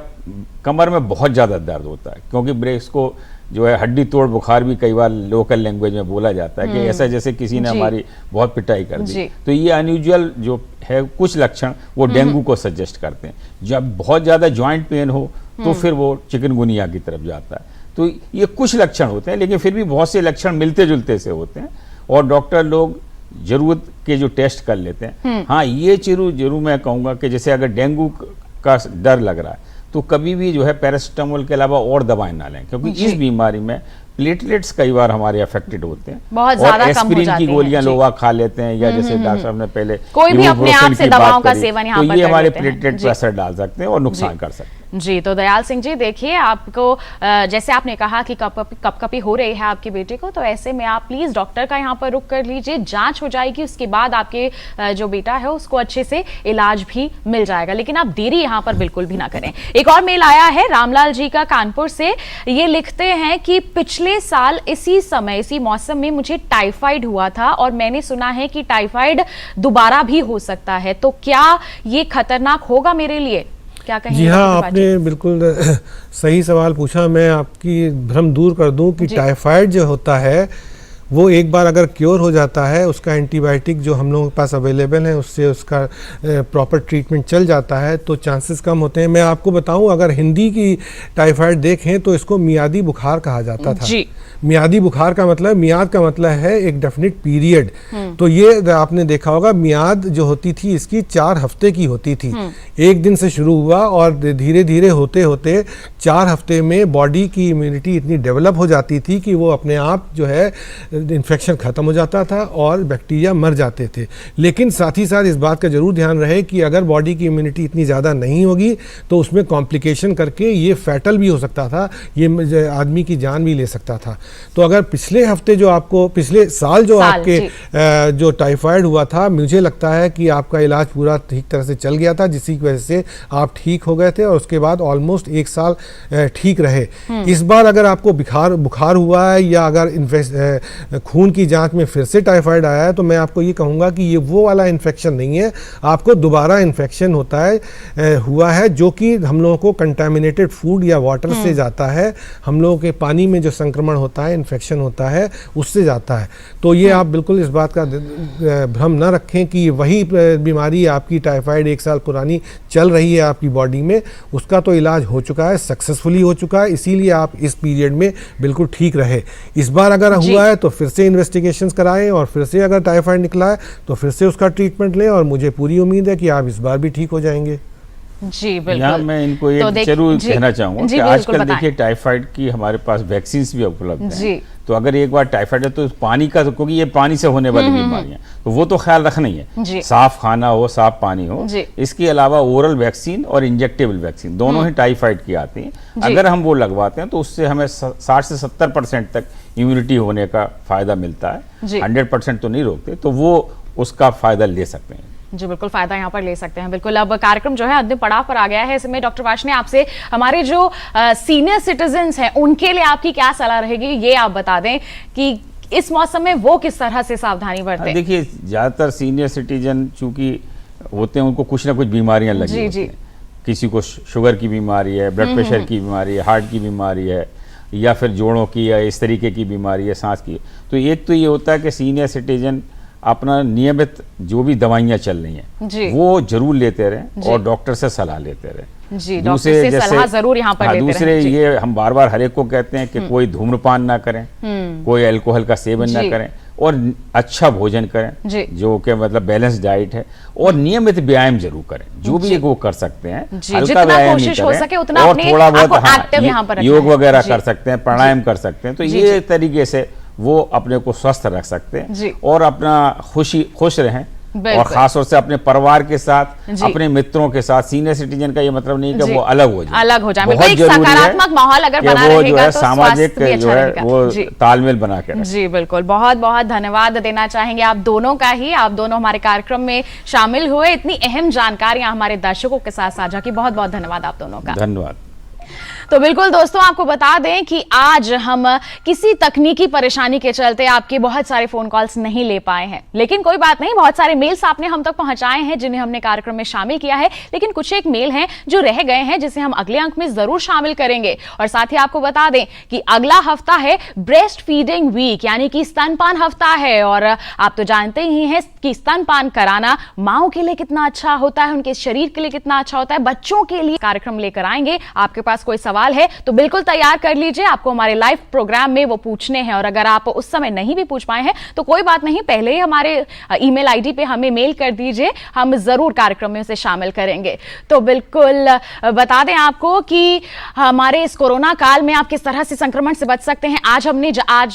कमर में बहुत ज़्यादा दर्द होता है, क्योंकि ब्रेक्स को जो है हड्डी तोड़ बुखार भी कई बार लोकल लैंग्वेज में बोला जाता है कि ऐसा जैसे किसी ने हमारी बहुत पिटाई कर दी। तो ये अनयूजुअल जो है कुछ लक्षण वो डेंगू को सजेस्ट करते हैं। जब बहुत ज़्यादा जॉइंट पेन हो तो फिर वो चिकनगुनिया की तरफ जाता है। तो ये कुछ लक्षण होते हैं, लेकिन फिर भी बहुत से लक्षण मिलते जुलते से होते हैं और डॉक्टर लोग जरूरत के जो टेस्ट कर लेते हैं। हाँ, ये जरूर मैं कहूँगा कि जैसे अगर डेंगू का डर लग रहा है तो कभी भी जो है पैरासिटामोल के अलावा और दवाएं ना लें, क्योंकि इस बीमारी में प्लेटलेट्स कई बार हमारे अफेक्टेड होते हैं, बहुत ज्यादा कम हो एस्पिरिन जाते की गोलियां हैं। लोग खा लेते हैं, या जैसे डॉक्टर साहब ने पहले कोई भी अपने आप से दवाओं का सेवन यहाँ पर तो ये हमारे कर लेते हैं। प्लेटलेट पर असर डाल सकते हैं और नुकसान कर सकते हैं। जी, तो दयाल सिंह जी देखिए, आपको जैसे आपने कहा कि कपकपी हो रही है आपके बेटे को, तो ऐसे में आप प्लीज डॉक्टर का यहाँ पर रुक कर लीजिए, जांच हो जाएगी, उसके बाद आपके जो बेटा है उसको अच्छे से इलाज भी मिल जाएगा। लेकिन आप देरी यहाँ पर बिल्कुल भी ना करें। एक और मेल आया है रामलाल जी का कानपुर से। ये लिखते हैं कि पिछले साल इसी समय इसी मौसम में मुझे टाइफाइड हुआ था और मैंने सुना है कि टाइफाइड दोबारा भी हो सकता है, तो क्या ये खतरनाक होगा मेरे लिए? क्या कहेंगे? जी हाँ, आपने बिल्कुल सही सवाल पूछा। मैं आपकी भ्रम दूर कर दूं कि टाइफाइड जो होता है वो एक बार अगर क्योर हो जाता है, उसका एंटीबायोटिक जो हम लोगों के पास अवेलेबल है उससे उसका प्रॉपर ट्रीटमेंट चल जाता है तो चांसेस कम होते हैं। मैं आपको बताऊं, अगर हिंदी की टाइफाइड देखें तो इसको मियादी बुखार कहा जाता था। मियादी बुखार का मतलब, मियाद का मतलब है एक डेफिनेट पीरियड। तो ये आपने देखा होगा, मियाद जो होती थी इसकी 4 हफ्ते की होती थी। एक दिन से शुरू हुआ और धीरे धीरे होते होते 4 हफ्ते में बॉडी की इम्यूनिटी इतनी डेवलप हो जाती थी कि वो अपने आप जो है इन्फेक्शन ख़त्म हो जाता था और बैक्टीरिया मर जाते थे। लेकिन साथ ही साथ इस बात का जरूर ध्यान रहे कि अगर बॉडी की इम्यूनिटी इतनी ज़्यादा नहीं होगी तो उसमें कॉम्प्लिकेशन करके ये फैटल भी हो सकता था, ये आदमी की जान भी ले सकता था। तो अगर पिछले हफ्ते जो आपको, पिछले साल जो आपके जो टाइफाइड हुआ था, मुझे लगता है कि आपका इलाज पूरा ठीक तरह से चल गया था, जिसकी वजह से आप ठीक हो गए थे और उसके बाद ऑलमोस्ट 1 साल ठीक रहे। इस बार अगर आपको बुखार हुआ है या अगर खून की जांच में फिर से टाइफाइड आया है तो मैं आपको ये कहूँगा कि ये वो वाला इन्फेक्शन नहीं है, आपको दोबारा इन्फेक्शन हुआ है जो कि हम लोगों को कंटामिनेटेड फूड या वाटर से जाता है। हम लोगों के पानी में जो संक्रमण होता है, इन्फेक्शन होता है, उससे जाता है। तो ये आप बिल्कुल इस बात का भ्रम न रखें कि वही बीमारी आपकी टाइफाइड 1 साल पुरानी चल रही है आपकी बॉडी में। उसका तो इलाज हो चुका है, सक्सेसफुली हो चुका है, इसीलिए आप इस पीरियड में बिल्कुल ठीक रहे। इस बार अगर हुआ है तो फिर से इन्वेस्टिगेशंस कराएं और फिर से अगर टाइफाइड निकला है तो फिर से उसका ट्रीटमेंट लें और मुझे पूरी उम्मीद है कि आप इस बार भी ठीक हो जाएंगे। जी बिल्कुल। यहाँ मैं इनको एक जरूर कहना चाहूँगा कि आजकल देखिए टाइफाइड की हमारे पास वैक्सीन भी उपलब्ध हैं। तो अगर एक बार टाइफाइड है तो पानी का, क्योंकि ये पानी से होने वाली बीमारियां, तो वो तो ख्याल रखना ही है, साफ खाना हो, साफ पानी हो। इसके अलावा ओरल वैक्सीन और इंजेक्टेबल वैक्सीन दोनों ही टाइफाइड की आती हैं। अगर हम वो लगवाते हैं तो उससे हमें 60 से 70% तक इम्यूनिटी होने का फायदा मिलता है। 100% तो नहीं रोकते, तो वो उसका फायदा ले सकते हैं। जी बिल्कुल, फायदा यहाँ पर ले सकते हैं। बिल्कुल, अब कार्यक्रम जो है अंतिम पड़ाव पर आ गया है। इसमें डॉक्टर वार्ष्णेय आपसे हमारे जो सीनियर सिटीजन्स हैं उनके लिए आपकी क्या सलाह रहेगी, ये आप बता दें कि इस मौसम में वो किस तरह से सावधानी बरतें। देखिए, ज़्यादातर सीनियर सिटीजन चूंकि होते हैं, उनको कुछ ना कुछ बीमारियां लगी होती हैं। किसी को शुगर की बीमारी है, ब्लड प्रेशर की बीमारी है, हार्ट की बीमारी है, या फिर जोड़ों की या इस तरीके की बीमारी है, सांस की। तो एक तो ये होता है कि सीनियर सिटीजन अपना नियमित जो भी दवाइयाँ चल रही हैं वो जरूर लेते रहें और डॉक्टर से सलाह लेते रहें। दूसरे से सलाह जरूर यहाँ पर लेते दूसरे रहें। ये हम बार बार हर एक को कहते हैं कि कोई धूम्रपान ना करें, कोई अल्कोहल का सेवन ना करें और अच्छा भोजन करें जो कि मतलब बैलेंस डाइट है, और नियमित व्यायाम जरूर करें, जो भी वो कर सकते हैं। हल्का व्यायाम ही करें और थोड़ा बहुत योग वगैरह कर सकते हैं, प्राणायाम कर सकते हैं। तो ये तरीके से वो अपने को स्वस्थ रख सकते हैं और अपना खुश रहें, और खास तौर से अपने परिवार के साथ, अपने मित्रों के साथ। सीनियर सिटीजन का ये मतलब नहीं कि वो अलग हो जाए, बिल्कुल एक सकारात्मक माहौल अगर बना रहेगा तो सामाजिक जो है वो तालमेल बना के। जी बिल्कुल, बहुत बहुत धन्यवाद देना चाहेंगे आप दोनों का ही। आप दोनों हमारे कार्यक्रम में शामिल हुए, इतनी अहम जानकारियां हमारे दर्शकों के साथ साझा की। बहुत बहुत धन्यवाद आप दोनों का। धन्यवाद। तो बिल्कुल दोस्तों, आपको बता दें कि आज हम किसी तकनीकी परेशानी के चलते आपके बहुत सारे फोन कॉल्स नहीं ले पाए हैं, लेकिन कोई बात नहीं, बहुत सारे मेल्स आपने हम तक पहुंचाए हैं जिन्हें हमने कार्यक्रम में शामिल किया है। लेकिन कुछ एक मेल हैं जो रह गए हैं, जिसे हम अगले अंक में जरूर शामिल करेंगे। और साथ ही आपको बता दें कि अगला हफ्ता है ब्रेस्ट फीडिंग वीक, यानी कि स्तनपान हफ्ता है। और आप तो जानते ही हैं कि स्तनपान कराना माओं के लिए कितना अच्छा होता है, उनके शरीर के लिए कितना अच्छा होता है। बच्चों के लिए कार्यक्रम लेकर आएंगे। आपके पास कोई सवाल है तो बिल्कुल तैयार कर लीजिए, आपको हमारे लाइव प्रोग्राम में वो पूछने हैं। और अगर आप उस समय नहीं भी पूछ पाए हैं तो कोई बात नहीं, पहले ही हमारे ईमेल आईडी पे हमें मेल कर दीजिए, हम जरूर कार्यक्रम में उसे शामिल करेंगे। तो बिल्कुल बता दें आपको कि हमारे इस कोरोना काल में आप किस तरह से संक्रमण से बच सकते हैं, आज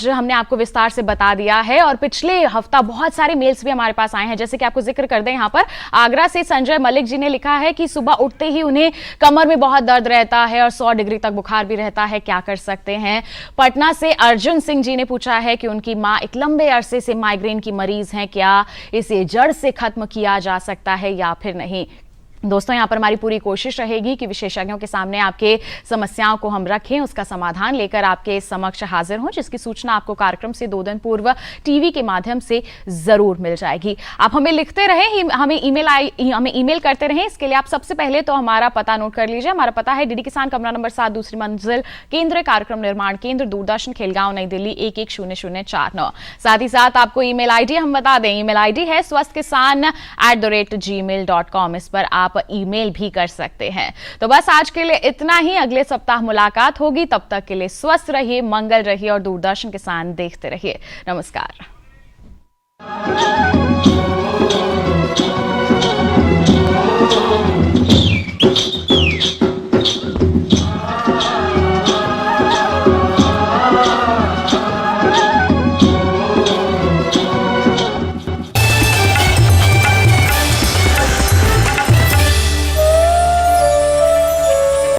हमने आपको विस्तार से बता दिया है। और पिछले हफ्ता बहुत सारे मेल्स भी हमारे पास आए हैं, जैसे कि आपको जिक्र कर दें, यहाँ पर आगरा से संजय मलिक जी ने लिखा है कि सुबह उठते ही उन्हें कमर में बहुत दर्द रहता है और 100 डिग्री तक बुखार भी रहता है, क्या कर सकते हैं। पटना से अर्जुन सिंह जी ने पूछा है कि उनकी मां एक लंबे अरसे से माइग्रेन की मरीज हैं, क्या इसे जड़ से खत्म किया जा सकता है या फिर नहीं। दोस्तों, यहाँ पर हमारी पूरी कोशिश रहेगी कि विशेषज्ञों के सामने आपके समस्याओं को हम रखें, उसका समाधान लेकर आपके समक्ष हाजिर हों, जिसकी सूचना आपको कार्यक्रम से 2 दिन पूर्व टीवी के माध्यम से जरूर मिल जाएगी। आप हमें लिखते रहें, हमें ईमेल करते रहें। इसके लिए आप सबसे पहले तो हमारा पता नोट कर लीजिए। हमारा पता है डीडी किसान, कमरा नंबर 7, दूसरी मंजिल, केंद्रीय कार्यक्रम निर्माण केंद्र, दूरदर्शन, खेलगांव, नई दिल्ली 110049। साथ ही साथ आपको ईमेल आईडी हम बता दें, ईमेल आईडी है swasthkisan@gmail.com। इस पर आप ईमेल भी कर सकते हैं। तो बस आज के लिए इतना ही। अगले सप्ताह मुलाकात होगी, तब तक के लिए स्वस्थ रहिए, मंगल रहिए और दूरदर्शन किसान देखते रहिए। नमस्कार।